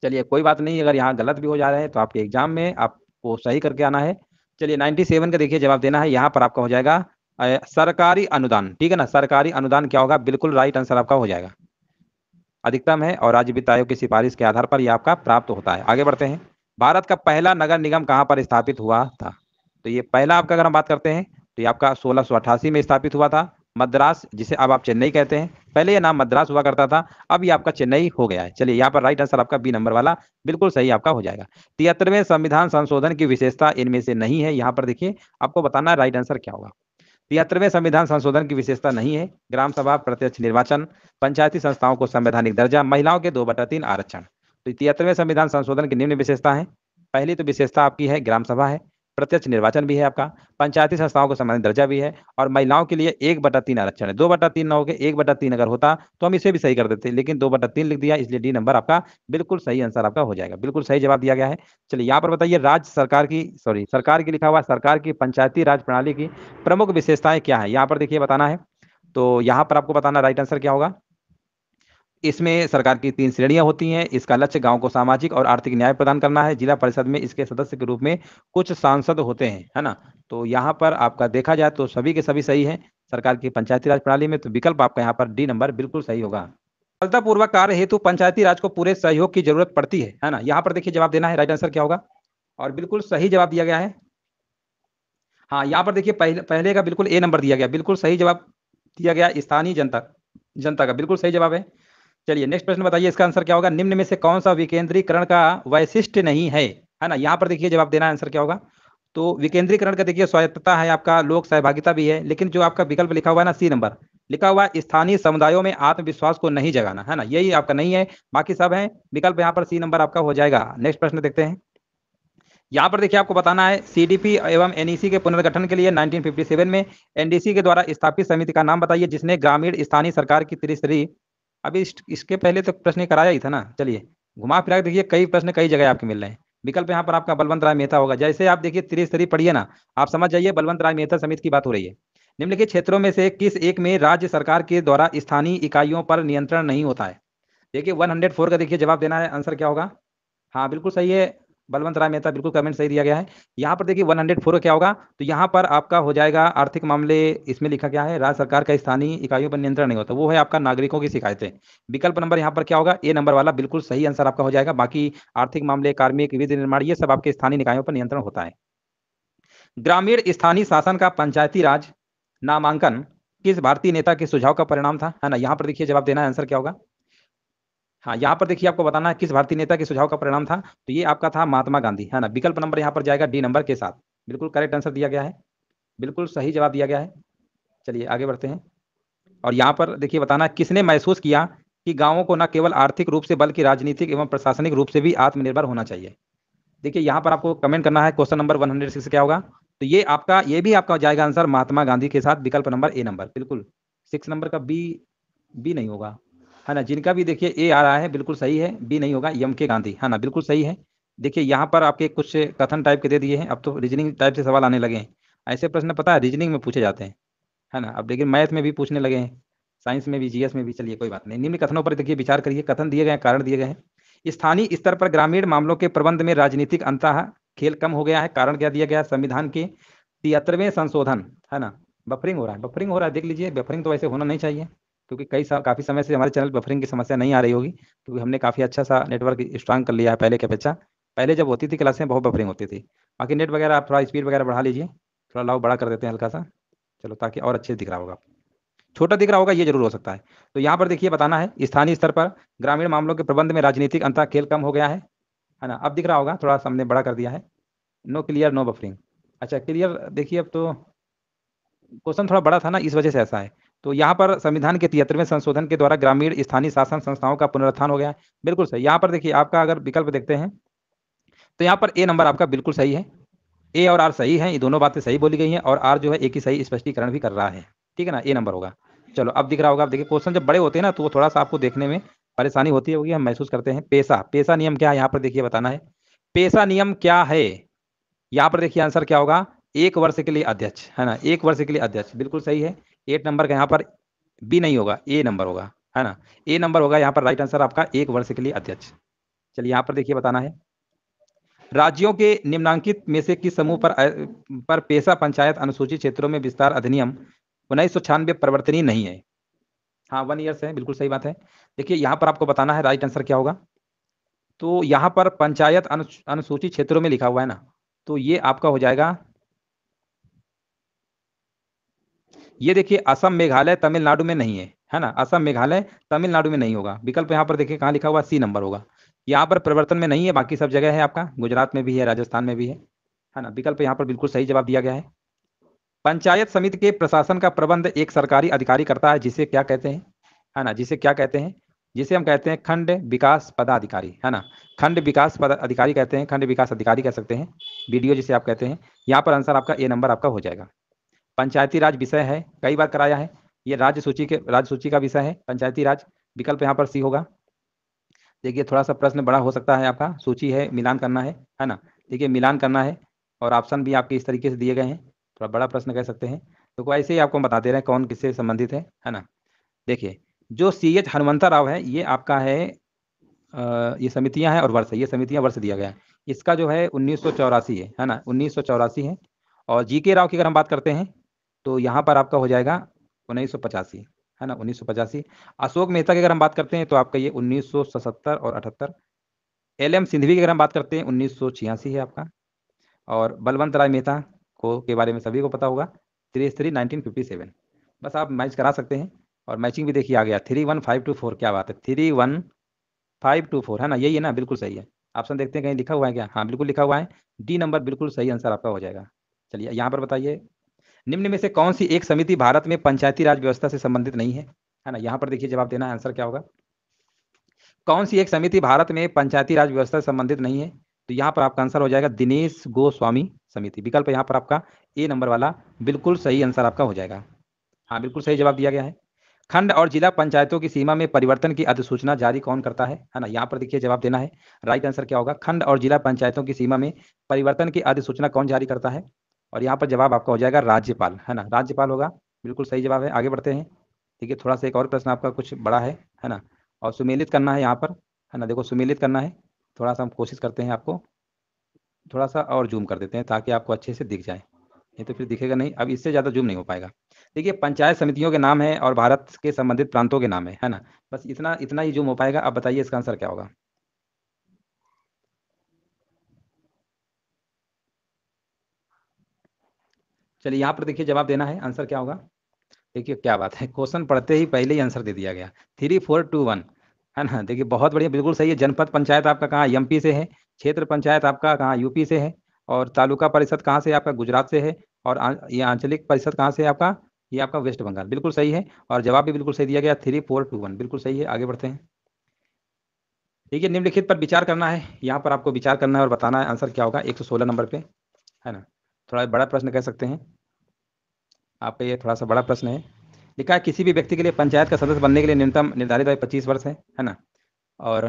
चलिए कोई बात नहीं, अगर यहाँ गलत भी हो जा रहे हैं तो आपके एग्जाम में आपको सही करके आना है। चलिए 97 का देखिए जवाब देना है, यहाँ पर आपका हो जाएगा सरकारी अनुदान। ठीक है ना, सरकारी अनुदान क्या होगा, बिल्कुल राइट आंसर आपका हो जाएगा। अधिकतम है और राज्य वित्त आयोग की सिफारिश के आधार पर यह आपका प्राप्त होता है। आगे बढ़ते हैं। भारत का पहला नगर निगम कहाँ पर स्थापित हुआ था। तो ये पहला आपका अगर हम बात करते हैं तो ये आपका 1688 में स्थापित हुआ था, मद्रास, जिसे अब आप चेन्नई कहते हैं। पहले ये नाम मद्रास हुआ करता था, अब ये आपका चेन्नई हो गया है। चलिए यहाँ पर राइट आंसर आपका बी नंबर वाला बिल्कुल सही आपका हो जाएगा। 73वें संविधान संशोधन की विशेषता इनमें से नहीं है। यहाँ पर देखिए आपको बताना है राइट आंसर क्या होगा। 73वें संविधान संशोधन की विशेषता नहीं है, ग्राम सभा, प्रत्यक्ष निर्वाचन, पंचायती संस्थाओं को संवैधानिक दर्जा, महिलाओं के 2/3 आरक्षण। तो 73वें संविधान संशोधन की निम्न विशेषता है। पहली तो विशेषता आपकी है ग्राम सभा है, प्रत्यक्ष निर्वाचन भी है आपका, पंचायती संस्थाओं को संवैधानिक दर्जा भी है, और महिलाओं के लिए 1/3 आरक्षण है। 2/3 ना होकर 1/3 अगर होता तो हम इसे भी सही कर देते, लेकिन 2/3 लिख दिया, इसलिए डी नंबर आपका बिल्कुल सही आंसर आपका हो जाएगा, बिल्कुल सही जवाब दिया गया है। चलिए यहाँ पर बताइए, राज्य सरकार की सरकार की लिखा हुआ, सरकार की पंचायती राज प्रणाली की प्रमुख विशेषताएं क्या है। यहाँ पर देखिए बताना है, तो यहाँ पर आपको बताना राइट आंसर क्या होगा। इसमें सरकार की 3 श्रेणियां होती हैं। इसका लक्ष्य गांव को सामाजिक और आर्थिक न्याय प्रदान करना है। जिला परिषद में इसके सदस्य के रूप में कुछ सांसद होते हैं, है ना। तो यहाँ पर आपका देखा जाए तो सभी के सभी सही है सरकार की पंचायती राज प्रणाली में। तो विकल्प आपका यहाँ पर डी नंबर बिल्कुल सही होगा। सफलतापूर्वक कार्य हेतु पंचायती राज को पूरे सहयोग की जरूरत पड़ती है ना। यहाँ पर देखिए जवाब देना है, राइट आंसर क्या होगा, और बिल्कुल सही जवाब दिया गया है। हाँ यहाँ पर देखिए पहले का बिल्कुल ए नंबर दिया गया, बिल्कुल सही जवाब दिया गया, स्थानीय जनता का बिल्कुल सही जवाब है। चलिए नेक्स्ट प्रश्न बताइए, इसका आंसर क्या होगा। निम्न में से कौन सा विकेंद्रीकरण का वैशिष्ट्य नहीं है, है ना। यहाँ पर देखिए जवाब देना आंसर क्या होगा। तो विकेंद्रीकरण का देखिए स्वायत्तता है आपका, लोक सहभागिता भी है, लेकिन जो आपका विकल्प लिखा हुआ है ना, सी नंबर लिखा हुआ है, स्थानीय समुदायों में आत्मविश्वास को नहीं जगाना, है ना, यही आपका नहीं है, बाकी सब है। विकल्प यहाँ पर सी नंबर आपका हो जाएगा। नेक्स्ट प्रश्न देखते हैं। यहाँ पर देखिए आपको बताना है सीडीपी एवं एनईसी के पुनर्गठन के लिए 1957 में एनडीसी के द्वारा स्थापित समिति का नाम बताइए जिसने ग्रामीण स्थानीय सरकार की त्रिस्तरीय। अभी इसके पहले तो प्रश्न कराया ही था ना। चलिए घुमा फिरा के देखिए, कई प्रश्न कई जगह आपके मिल रहे हैं। विकल्प यहाँ पर आपका बलवंत राय मेहता होगा। जैसे आप देखिए त्रिस्तरीय पढ़िए ना, आप समझ जाइए बलवंत राय मेहता समिति की बात हो रही है। निम्नलिखित क्षेत्रों में से किस एक में राज्य सरकार के द्वारा स्थानीय इकाइयों पर नियंत्रण नहीं होता है? देखिए 104 का देखिए जवाब देना है, आंसर क्या होगा? हाँ बिल्कुल सही है बलवंत राय मेहता, बिल्कुल कमेंट सही दिया गया है। यहाँ पर देखिए 104 क्या होगा, तो यहाँ पर आपका हो जाएगा आर्थिक मामले। इसमें लिखा क्या है, राज्य सरकार का स्थानीय इकाइयों पर नियंत्रण नहीं होता, वो है आपका नागरिकों की शिकायतें। विकल्प नंबर यहाँ पर क्या होगा, ए नंबर वाला बिल्कुल सही आंसर आपका हो जाएगा। बाकी आर्थिक मामले, कार्मिक, विधि निर्माण, ये सब आपके स्थानीय निकायों पर नियंत्रण होता है। ग्रामीण स्थानीय शासन का पंचायती राज नामांकन किस भारतीय नेता के सुझाव का परिणाम था, है ना? यहाँ पर देखिए जवाब देना है, आंसर क्या होगा? हाँ यहाँ पर देखिए आपको बताना है किस भारतीय नेता के सुझाव का परिणाम था, तो ये आपका था महात्मा गांधी, है ना? विकल्प नंबर यहाँ पर जाएगा डी नंबर के साथ, बिल्कुल करेक्ट आंसर दिया गया है, बिल्कुल सही जवाब दिया गया है। चलिए आगे बढ़ते हैं। और यहाँ पर देखिए बताना है किसने महसूस किया कि गांवों को न केवल आर्थिक रूप से बल्कि राजनीतिक एवं प्रशासनिक रूप से भी आत्मनिर्भर होना चाहिए। देखिए यहाँ पर आपको कमेंट करना है क्वेश्चन नंबर 106 क्या होगा, तो ये भी आपका जाएगा आंसर महात्मा गांधी के साथ, विकल्प नंबर ए नंबर, बिल्कुल 6 नंबर का बी नहीं होगा, है ना? जिनका भी देखिए ए आ रहा है बिल्कुल सही है, बी नहीं होगा, एम के गांधी, है ना? बिल्कुल सही है। देखिए यहाँ पर आपके कुछ कथन टाइप के दे दिए हैं, अब तो रीजनिंग टाइप से सवाल आने लगे हैं। ऐसे प्रश्न पता है रीजनिंग में पूछे जाते हैं, है ना? अब देखिए मैथ में भी पूछने लगे हैं, साइंस में भी, जीएस में भी। चलिए कोई बात नहीं, निम्न कथनों पर देखिए विचार करिए, कथन दिए गए हैं, कारण दिए गए हैं। स्थानीय स्तर पर ग्रामीण मामलों के प्रबंध में राजनीतिक अंतः खेल कम हो गया है, कारण क्या दिया गया है? संविधान के 73वें संशोधन, है ना? बफरिंग हो रहा है, बफरिंग हो रहा है, देख लीजिए। बफरिंग तो वैसे होना नहीं चाहिए, क्योंकि काफ़ी समय से हमारे चैनल बफरिंग की समस्या नहीं आ रही होगी, क्योंकि हमने काफ़ी अच्छा सा नेटवर्क स्ट्रांग कर लिया है पहले की अपेक्षा। पहले जब होती थी क्लासें बहुत बफरिंग होती थी। बाकी नेट वगैरह आप थोड़ा स्पीड वगैरह बढ़ा लीजिए, थोड़ा लाउड बड़ा कर देते हैं हल्का सा, चलो, ताकि और अच्छे दिख रहा होगा। छोटा दिख रहा होगा ये जरूर हो सकता है। तो यहाँ पर देखिए बताना है स्थानीय स्तर पर ग्रामीण मामलों के प्रबंध में राजनीतिक अंतर खेल कम हो गया है ना? अब दिख रहा होगा, थोड़ा सा हमने बड़ा कर दिया है। नो क्लियर नो बफरिंग, अच्छा क्लियर देखिए। अब तो क्वेश्चन थोड़ा बड़ा था ना, इस वजह से ऐसा है। तो यहाँ पर संविधान के 73वें संशोधन के द्वारा ग्रामीण स्थानीय शासन संस्थाओं का पुनरुत्थान हो गया है, बिल्कुल सही। यहाँ पर देखिए आपका अगर विकल्प देखते हैं तो यहाँ पर ए नंबर आपका बिल्कुल सही है। ए और आर सही है, ये दोनों बातें सही बोली गई हैं, और आर जो है एक ही सही स्पष्टीकरण भी कर रहा है, ठीक है ना? ए नंबर होगा। चलो अब दिख रहा होगा। अब देखिए क्वेश्चन जब बड़े होते हैं ना, तो वो थोड़ा सा आपको देखने में परेशानी होती होगी, हम महसूस करते हैं। पेशा नियम क्या है, यहाँ पर देखिए बताना है पेशा नियम क्या है। यहाँ पर देखिए आंसर क्या होगा, 1 वर्ष के लिए अध्यक्ष, है ना? 1 वर्ष के लिए अध्यक्ष, बिल्कुल सही है। 8 नंबर का यहाँ पर बी नहीं होगा, ए नंबर होगा, है ना? ए नंबर होगा यहाँ पर राइट आंसर आपका, 1 वर्ष के लिए अध्यक्ष। चलिए यहाँ पर देखिए बताना है राज्यों के निम्नांकित में से किस समूह पर पेशा पंचायत अनुसूचित क्षेत्रों में विस्तार अधिनियम 1996 परिवर्तनीय नहीं है? हाँ 1 ईयर्स है, बिल्कुल सही बात है। देखिए यहाँ पर आपको बताना है राइट आंसर क्या होगा, तो यहाँ पर पंचायत अनुसूचित क्षेत्रों में लिखा हुआ है ना, तो ये आपका हो जाएगा, ये देखिए असम, मेघालय, तमिलनाडु में नहीं है ना? असम, मेघालय, तमिलनाडु में नहीं होगा। विकल्प यहाँ पर देखिए कहाँ लिखा हुआ, सी नंबर होगा। यहाँ पर परिवर्तन में नहीं है, बाकी सब जगह है आपका, गुजरात में भी है, राजस्थान में भी है ना? विकल्प यहाँ पर बिल्कुल सही जवाब दिया गया है। पंचायत समिति के प्रशासन का प्रबंध एक सरकारी अधिकारी करता है, जिसे क्या कहते हैं, है ना? जिसे क्या कहते हैं? जिसे हम कहते हैं खंड विकास पदाधिकारी, है ना? खंड विकास पद अधिकारी कहते हैं, खंड विकास अधिकारी कह सकते हैं, बीडीओ जिसे आप कहते हैं। यहाँ पर आंसर आपका ए नंबर आपका हो जाएगा। पंचायती राज विषय है, कई बार कराया है, ये राज्य सूची का विषय है पंचायती राज, विकल्प यहाँ पर सी होगा। देखिए थोड़ा सा प्रश्न बड़ा हो सकता है आपका, सूची है, मिलान करना है ना? देखिए मिलान करना है, और ऑप्शन भी आपके इस तरीके से दिए गए हैं, थोड़ा बड़ा प्रश्न कह सकते हैं। तो ऐसे ही आपको बता दे रहे हैं कौन किससे संबंधित है ना? देखिए जो CH हनुमंता राव है, ये आपका है, ये समितियां हैं और वर्ष है, ये समितियां वर्ष दिया गया है। इसका जो है 1984 है ना? 1984 है। और GK राव की अगर हम बात करते हैं तो यहाँ पर आपका हो जाएगा 1985, है ना? 1985। अशोक मेहता की अगर हम बात करते हैं तो आपका ये 1977 और 78। LM सिंघवी की अगर हम बात करते हैं 1986 है आपका। और बलवंत राय मेहता को के बारे में सभी को पता होगा, 1957। बस आप मैच करा सकते हैं, और मैचिंग भी देखिए आ गया 31524, क्या बात है, 31524, है ना? यही है ना? बिल्कुल सही है। ऑप्शन देखते हैं कहीं लिखा हुआ है क्या? हाँ बिल्कुल लिखा हुआ है, डी नंबर बिल्कुल सही आंसर आपका हो जाएगा। चलिए यहाँ पर बताइए निम्न में से कौन सी एक समिति भारत में पंचायती राज व्यवस्था से संबंधित नहीं है ना? यहाँ पर देखिए जवाब देना है, आंसर क्या होगा, कौन सी एक समिति भारत में पंचायती राज व्यवस्था से संबंधित नहीं है? तो यहाँ पर आपका आंसर हो जाएगा दिनेश गोस्वामी समिति। विकल्प यहाँ पर आपका ए नंबर वाला बिल्कुल सही आंसर आपका हो जाएगा। हाँ, बिल्कुल सही जवाब दिया गया है। खंड और जिला पंचायतों की सीमा में परिवर्तन की अधिसूचना जारी कौन करता है ना? यहाँ पर देखिए जवाब देना है। राइट आंसर क्या होगा? खंड और जिला पंचायतों की सीमा में परिवर्तन की अधिसूचना कौन जारी करता है? और यहाँ पर जवाब आपका हो जाएगा राज्यपाल, है ना? राज्यपाल होगा, बिल्कुल सही जवाब है। आगे बढ़ते हैं। देखिए थोड़ा सा एक और प्रश्न आपका कुछ बड़ा है ना? और सुमेलित करना है यहाँ पर, है ना? देखो सुमेलित करना है, थोड़ा सा हम कोशिश करते हैं आपको थोड़ा सा और जूम कर देते हैं ताकि आपको अच्छे से दिख जाए, नहीं तो फिर दिखेगा नहीं। अब इससे ज़्यादा जूम नहीं हो पाएगा। देखिए पंचायत समितियों के नाम है और भारत के संबंधित प्रांतों के नाम है ना? बस इतना इतना ही जूम हो पाएगा। अब बताइए इसका आंसर क्या होगा? चलिए यहाँ पर देखिए जवाब देना है, आंसर क्या होगा? देखिए क्या बात है, क्वेश्चन पढ़ते ही पहले ही आंसर दे दिया गया। 3 4 2 1, है ना? देखिए बहुत बढ़िया, बिल्कुल सही है। जनपद पंचायत आपका कहाँ? एमपी से है। क्षेत्र पंचायत आपका कहाँ? यूपी से है। और तालुका परिषद कहाँ से? आपका गुजरात से है। और ये आंचलिक परिषद कहाँ से है आपका? ये आपका वेस्ट बंगाल। बिल्कुल सही है और जवाब भी बिल्कुल सही दिया गया। 3 4 2 1 बिल्कुल सही है। आगे बढ़ते हैं। ठीक है, निम्नलिखित पर विचार करना है। यहाँ पर आपको विचार करना है और बताना है आंसर क्या होगा 116 नंबर पे, है ना? थोड़ा बड़ा प्रश्न कह सकते हैं आप पे, ये थोड़ा सा बड़ा प्रश्न है। लिखा है किसी भी व्यक्ति के लिए पंचायत का सदस्य बनने के लिए न्यूनतम निर्धारित आयु 25 वर्ष है ना? और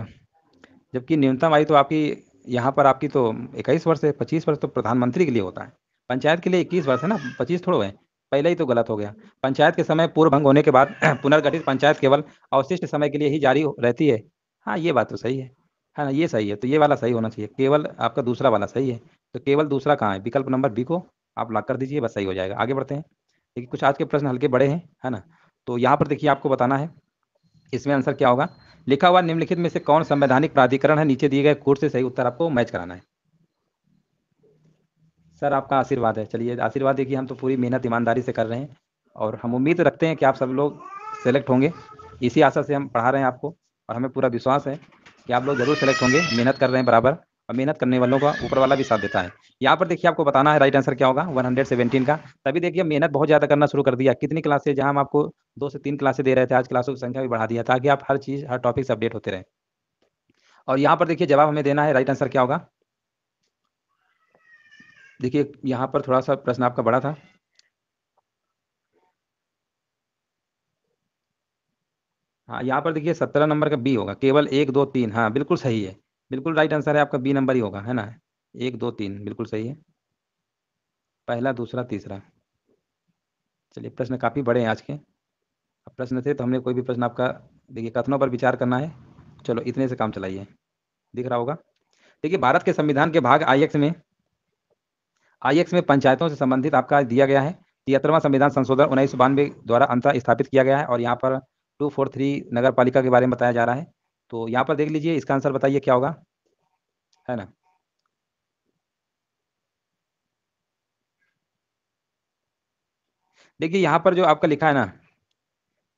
जबकि न्यूनतम आयु तो आपकी यहाँ पर आपकी तो 21 वर्ष है। 25 वर्ष तो प्रधानमंत्री के लिए होता है, पंचायत के लिए 21 वर्ष है ना, 25 थोड़ा है। पहले ही तो गलत हो गया। पंचायत के समय पूर्व भंग होने के बाद पुनर्गठित पंचायत केवल अवशिष्ट समय के लिए ही जारी रहती है। हाँ ये बात तो सही है ना? ये सही है, तो ये वाला सही होना चाहिए। केवल आपका दूसरा वाला सही है, तो केवल दूसरा कहाँ है? विकल्प नंबर बी को आप लॉक कर दीजिए, बस सही हो जाएगा। आगे बढ़ते हैं। देखिए कुछ आज के प्रश्न हल्के बड़े हैं, है ना? तो यहाँ पर देखिए आपको बताना है इसमें आंसर क्या होगा। लिखा हुआ निम्नलिखित में से कौन संवैधानिक प्राधिकरण है? नीचे दिए गए कोड से सही उत्तर आपको मैच कराना है। सर आपका आशीर्वाद है। चलिए आशीर्वाद देखिए, हम तो पूरी मेहनत ईमानदारी से कर रहे हैं और हम उम्मीद रखते हैं कि आप सब लोग सेलेक्ट होंगे। इसी आशा से हम पढ़ा रहे हैं आपको और हमें पूरा विश्वास है कि आप लोग जरूर सेलेक्ट होंगे। मेहनत कर रहे हैं बराबर और मेहनत करने वालों का ऊपर वाला भी साथ देता है। यहाँ पर देखिए आपको बताना है राइट आंसर क्या होगा 117 का। तभी देखिए मेहनत बहुत ज़्यादा करना शुरू कर दिया। कितनी क्लासेज, जहाँ हम आपको 2 से 3 क्लासेज दे रहे थे, आज क्लासों की संख्या भी बढ़ा दिया ताकि आप हर चीज़ हर टॉपिक से अपडेट होते रहें। और यहाँ पर देखिए जवाब हमें देना है, राइट आंसर क्या होगा। देखिए यहाँ पर थोड़ा सा प्रश्न आपका बड़ा था। हाँ यहाँ पर देखिए 17 नंबर का बी होगा, केवल 1 2 3। हाँ बिल्कुल सही है, बिल्कुल राइट आंसर है आपका, बी नंबर ही होगा, है ना? 1 2 3 बिल्कुल सही है, पहला दूसरा तीसरा। चलिए प्रश्न काफ़ी बड़े हैं आज के। अब प्रश्न थे तो हमने कोई भी प्रश्न आपका, देखिए कथनों पर विचार करना है। चलो इतने से काम चलाइए, दिख रहा होगा। देखिए भारत के संविधान के भाग आई एक्स में पंचायतों से संबंधित आपका दिया गया है। 73वां संविधान संशोधन 1992 द्वारा अंतः स्थापित किया गया है और यहाँ पर 243 नगर पालिका के बारे में बताया जा रहा है। तो यहाँ पर देख लीजिए, इसका आंसर बताइए क्या होगा, है ना? देखिए यहाँ पर जो आपका लिखा है ना,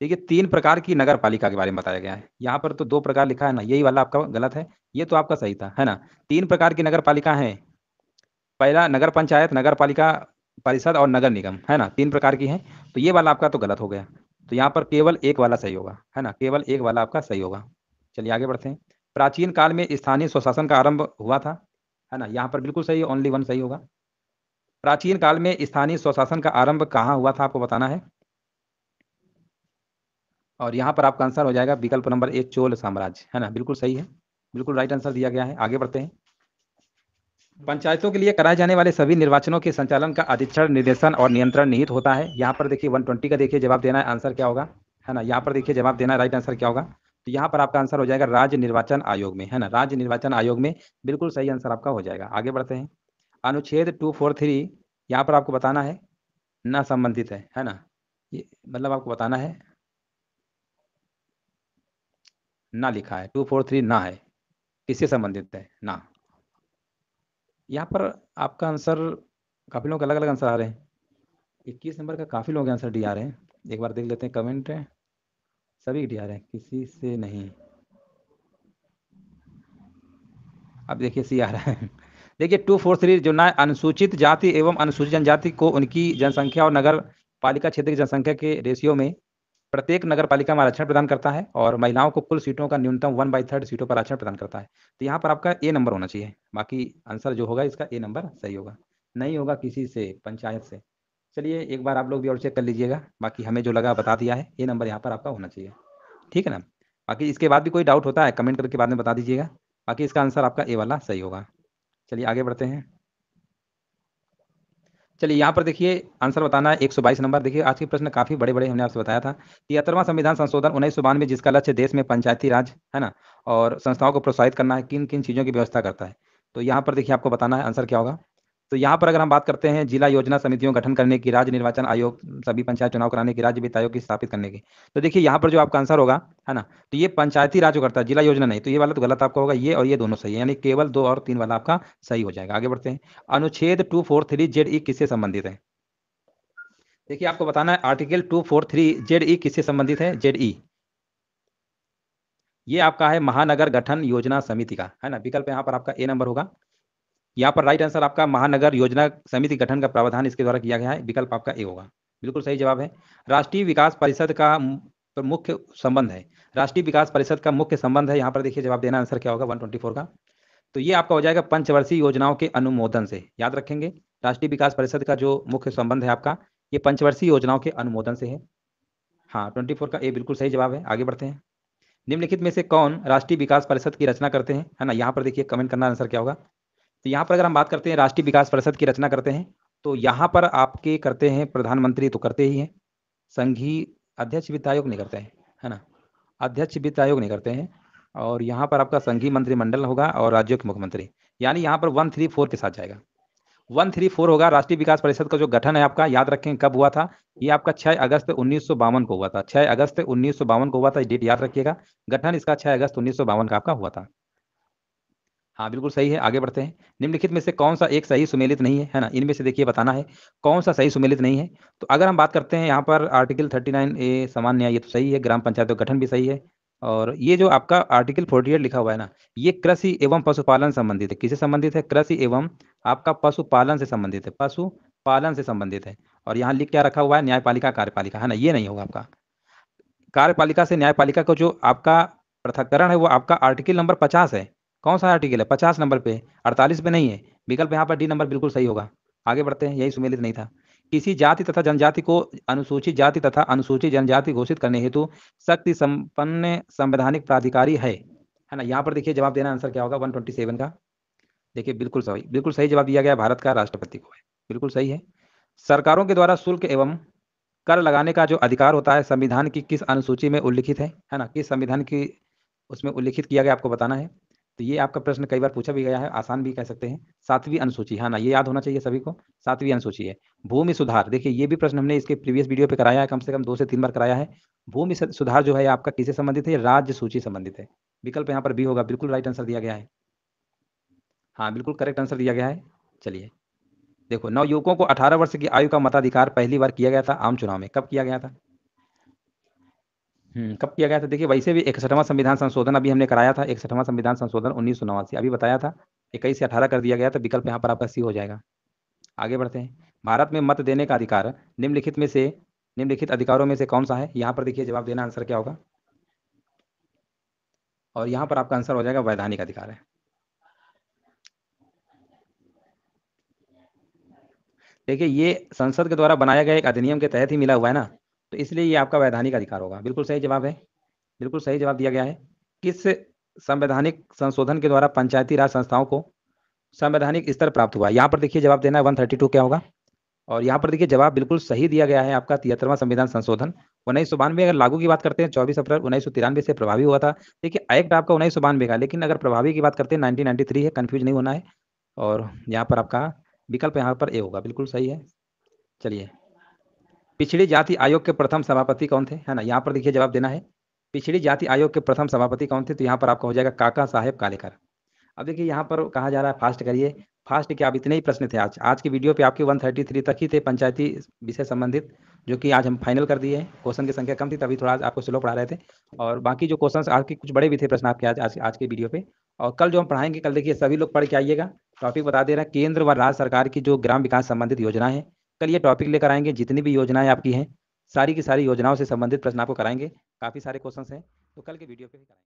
देखिए 3 प्रकार की नगर पालिका के बारे में बताया गया है। यहाँ पर तो 2 प्रकार लिखा है ना, यही वाला आपका गलत है। ये तो आपका सही था, है ना? 3 प्रकार की नगर पालिका है। पहला नगर पंचायत, नगर पालिका परिषद और नगर निगम, है ना? 3 प्रकार की हैं। तो ये वाला आपका तो गलत हो गया। तो यहाँ पर केवल एक वाला सही होगा, है ना? केवल एक वाला आपका सही होगा। चलिए आगे बढ़ते हैं। प्राचीन काल में स्थानीय स्वशासन का आरंभ हुआ था, है ना? यहाँ पर बिल्कुल सही है, ओनली 1 सही होगा। प्राचीन काल में स्थानीय स्वशासन का आरंभ कहाँ हुआ था आपको बताना है। और यहाँ पर आपका आंसर हो जाएगा विकल्प नंबर ए, चोल साम्राज्य, है ना? बिल्कुल सही है, बिल्कुल राइट आंसर दिया गया है। आगे बढ़ते हैं। पंचायतों के लिए कराए जाने वाले सभी निर्वाचनों के संचालन का अधीक्षण, निर्देशन और नियंत्रण निहित होता है। यहाँ पर देखिए 120 का देखिए जवाब देना है, आंसर क्या होगा, है ना? यहाँ पर देखिए जवाब देना है, राइट आंसर क्या होगा। तो यहाँ पर आपका आंसर हो जाएगा राज्य निर्वाचन आयोग में, है ना? राज्य निर्वाचन आयोग में बिल्कुल सही आंसर आपका हो जाएगा। आगे बढ़ते हैं। अनुच्छेद 243 यहाँ पर आपको बताना है ना, संबंधित है ना? ये मतलब आपको बताना है ना, लिखा है 243 ना है, किससे संबंधित है ना। यहाँ पर आपका आंसर, काफ़ी लोग अलग अलग आंसर आ रहे हैं। 21 नंबर का काफ़ी लोग आंसर डी आ रहे हैं। एक बार देख लेते हैं कमेंट है, सभी डी आ रहे हैं, किसी से नहीं। अब देखिए सी आ रहा है। देखिए 243 जो ना, अनुसूचित जाति एवं अनुसूचित जनजाति को उनकी जनसंख्या और नगर पालिका क्षेत्र की जनसंख्या के रेशियो में प्रत्येक नगर पालिका में आरक्षण प्रदान करता है और महिलाओं को कुल सीटों का न्यूनतम 1/3 सीटों पर आरक्षण प्रदान करता है। तो यहाँ पर आपका ए नंबर होना चाहिए। बाकी आंसर जो होगा इसका ए नंबर सही होगा, नहीं होगा किसी से पंचायत से। चलिए एक बार आप लोग भी और चेक कर लीजिएगा, बाकी हमें जो लगा बता दिया है, ए नंबर यहाँ पर आपका होना चाहिए, ठीक है ना। बाकी इसके बाद भी कोई डाउट होता है कमेंट करके बाद में बता दीजिएगा। बाकी इसका आंसर आपका ए वाला सही होगा। चलिए आगे बढ़ते हैं। चलिए यहाँ पर देखिए आंसर बताना है 122 नंबर। देखिए आज के प्रश्न काफ़ी बड़े-बड़े हमने आपसे बताया था। 73वां संविधान संशोधन 1992 जिसका लक्ष्य देश में पंचायती राज, है ना? और संस्थाओं को प्रोत्साहित करना है, किन-किन चीज़ों की व्यवस्था करता है? तो यहाँ पर देखिए आपको बताना है आंसर क्या होगा। तो यहाँ पर अगर हम बात करते हैं जिला योजना समितियों गठन करने की, राज्य निर्वाचन आयोग, सभी पंचायत चुनाव कराने की, राज्य वित्त आयोग की स्थापित करने की। तो देखिए यहाँ पर जो आपका आंसर होगा, है ना? तो ये पंचायती राज जो करता है, जिला योजना नहीं। तो ये वाला तो गलत आपका होगा, ये और ये दोनों सही है, यानी केवल 2 और 3 वाला आपका सही हो जाएगा। आगे बढ़ते हैं। अनुच्छेद 243 जेड-ई किससे संबंधित है? देखिए आपको बताना है आर्टिकल 243 जेड-ई किससे संबंधित है? जेड-ई ये आपका है महानगर गठन योजना समिति का, है ना? विकल्प यहाँ पर आपका ए नंबर होगा। यहाँ पर राइट आंसर आपका महानगर योजना समिति गठन का प्रावधान इसके द्वारा किया गया है, विकल्प आपका ए होगा। बिल्कुल सही जवाब है। राष्ट्रीय विकास परिषद का मुख्य संबंध है। राष्ट्रीय विकास परिषद का मुख्य संबंध है, यहाँ पर देखिए जवाब देना आंसर क्या होगा 124 का। तो ये आपका हो जाएगा पंचवर्षीय योजनाओं के अनुमोदन से। याद रखेंगे राष्ट्रीय विकास परिषद का जो मुख्य संबंध है आपका, ये पंचवर्षीय योजनाओं के अनुमोदन से है। हाँ 24 का ए बिल्कुल सही जवाब है। आगे बढ़ते हैं। निम्नलिखित में से कौन राष्ट्रीय विकास परिषद की रचना करते हैं, है ना? यहाँ पर देखिए कमेंट करना आंसर क्या होगा। तो यहाँ पर अगर हम बात करते हैं राष्ट्रीय विकास परिषद की रचना करते हैं, तो यहाँ पर आपके करते हैं प्रधानमंत्री तो करते ही हैं, संघीय अध्यक्ष वित्त आयोग नहीं करते हैं, है ना? अध्यक्ष वित्त आयोग नहीं करते हैं और यहाँ पर आपका संघीय मंत्रिमंडल होगा और राज्यों के मुख्यमंत्री, यानी यहाँ पर 134 के साथ जाएगा। 134 होगा। राष्ट्रीय विकास परिषद का जो गठन है आपका, याद रखें कब हुआ था? ये आपका 6 अगस्त 1952 को हुआ था। 6 अगस्त 1952 को हुआ था, डेट याद रखिएगा। गठन इसका 6 अगस्त 1952 का आपका हुआ था। हाँ, बिल्कुल सही है। आगे बढ़ते हैं। निम्नलिखित में से कौन-सा एक सही सुमेलित नहीं है, है ना? इनमें से देखिए बताना है, कौन-सा सही सुमेलित नहीं है। तो अगर हम बात करते हैं यहाँ पर आर्टिकल 39 ए समान न्याय, ये तो सही है। ग्राम पंचायतों का गठन भी सही है। और ये जो आपका आर्टिकल 48 लिखा हुआ है ना, ये कृषि एवं पशुपालन संबंधित है। किससे संबंधित है? कृषि एवं आपका पशुपालन से संबंधित है। पशुपालन से संबंधित है। और यहाँ लिख क्या रखा हुआ है? न्यायपालिका, कार्यपालिका, है ना? ये नहीं होगा आपका। कार्यपालिका से न्यायपालिका का जो आपका पृथक्करण है, वो आपका आर्टिकल नंबर 50 है। कौन-सा आर्टिकल है? 50 नंबर पे, 48 पे नहीं है। विकल्प यहाँ पर डी नंबर बिल्कुल सही होगा। आगे बढ़ते हैं, यही सुमेलित नहीं था। किसी जाति तथा जनजाति को अनुसूचित जाति तथा अनुसूचित जनजाति घोषित करने हेतु शक्ति संपन्न संवैधानिक प्राधिकारी है ना? यहाँ पर देखिए जवाब देना आंसर क्या होगा 127 का। देखिए बिल्कुल सही जवाब दिया गया, भारत का राष्ट्रपति को है। बिल्कुल सही है। सरकारों के द्वारा शुल्क एवं कर लगाने का जो अधिकार होता है, संविधान की किस अनुसूची में उल्लिखित है ना? किस संविधान की उसमें उल्लिखित किया गया आपको बताना है। तो ये आपका प्रश्न कई बार पूछा भी गया है, आसान भी कह सकते हैं। 7वीं अनुसूची, है ना? ये याद होना चाहिए सभी को, 7वीं अनुसूची है। भूमि सुधार, देखिए ये भी प्रश्न हमने इसके प्रीवियस वीडियो पे कराया है, कम से कम 2 से 3 बार कराया है। भूमि सुधार जो है आपका किससे संबंधित है? राज्य सूची संबंधित है। विकल्प यहाँ पर बी होगा, बिल्कुल राइट आंसर दिया गया है। हाँ, बिल्कुल करेक्ट आंसर दिया गया है। चलिए, देखो नवयुवकों को 18 वर्ष की आयु का मताधिकार पहली बार किया गया था आम चुनाव में, कब किया गया था? कब किया गया था? देखिए वैसे भी 61वां संविधान संशोधन अभी हमने कराया था, 61वां संविधान संशोधन 1989 अभी बताया था, 21 से 18 कर दिया गया था, विकल्प यहाँ पर आपका सी हो जाएगा। आगे बढ़ते हैं। भारत में मत देने का अधिकार निम्नलिखित अधिकारों में से कौन-सा है? यहाँ पर देखिए जवाब देना आंसर क्या होगा? और यहाँ पर आपका आंसर हो जाएगा वैधानिक अधिकार है। देखिए ये संसद के द्वारा बनाया गया एक अधिनियम के तहत ही मिला हुआ है ना, तो इसलिए ये आपका वैधानिक अधिकार होगा। बिल्कुल सही जवाब है। बिल्कुल सही जवाब दिया गया है। किस संवैधानिक संशोधन के द्वारा पंचायती राज संस्थाओं को संवैधानिक स्तर प्राप्त हुआ? यहाँ पर देखिए जवाब देना है 132 क्या होगा? और यहाँ पर देखिए जवाब बिल्कुल सही दिया गया है आपका 73वां संविधान संशोधन 1992 अगर लागू की बात करते हैं 24 अप्रैल 1993 से प्रभावी हुआ था। देखिए एक्ट आपका 1992 का, लेकिन अगर प्रभावी की बात करते हैं 1993 है, कन्फ्यूज़ नहीं होना है। और यहाँ पर आपका विकल्प यहाँ पर ए होगा, बिल्कुल सही है। चलिए, पिछड़ी जाति आयोग के प्रथम सभापति कौन थे? है ना? यहाँ पर देखिए जवाब देना है। पिछड़ी जाति आयोग के प्रथम सभापति कौन थे? तो यहाँ पर आपका हो जाएगा काका साहेब कालेकर। अब देखिए यहाँ पर कहा जा रहा है फास्ट करिए, फास्ट क्या, अब इतने ही प्रश्न थे आज। आज की वीडियो पे आपके 133 तक ही थे पंचायती विषय संबंधित, जो कि आज हम फाइनल कर दिए हैं। क्वेश्चन की संख्या कम थी तभी थोड़ा आज आपको स्लो पढ़ा रहे थे। और बाकी जो क्वेश्चन आज के कुछ बड़े भी थे प्रश्न आपके आज के वीडियो पे। और कल जो हम पढ़ाएंगे, कल देखिए सभी लोग पढ़ के आइएगा। टॉपिक बता दे रहा है, केंद्र व राज्य सरकार की जो ग्राम विकास संबंधित योजना है, कल ये टॉपिक लेकर आएंगे। जितनी भी योजनाएं आपकी हैं सारी की सारी योजनाओं से संबंधित प्रश्न आपको कराएंगे। काफ़ी सारे क्वेश्चंस हैं, तो कल के वीडियो पे भी कराएंगे।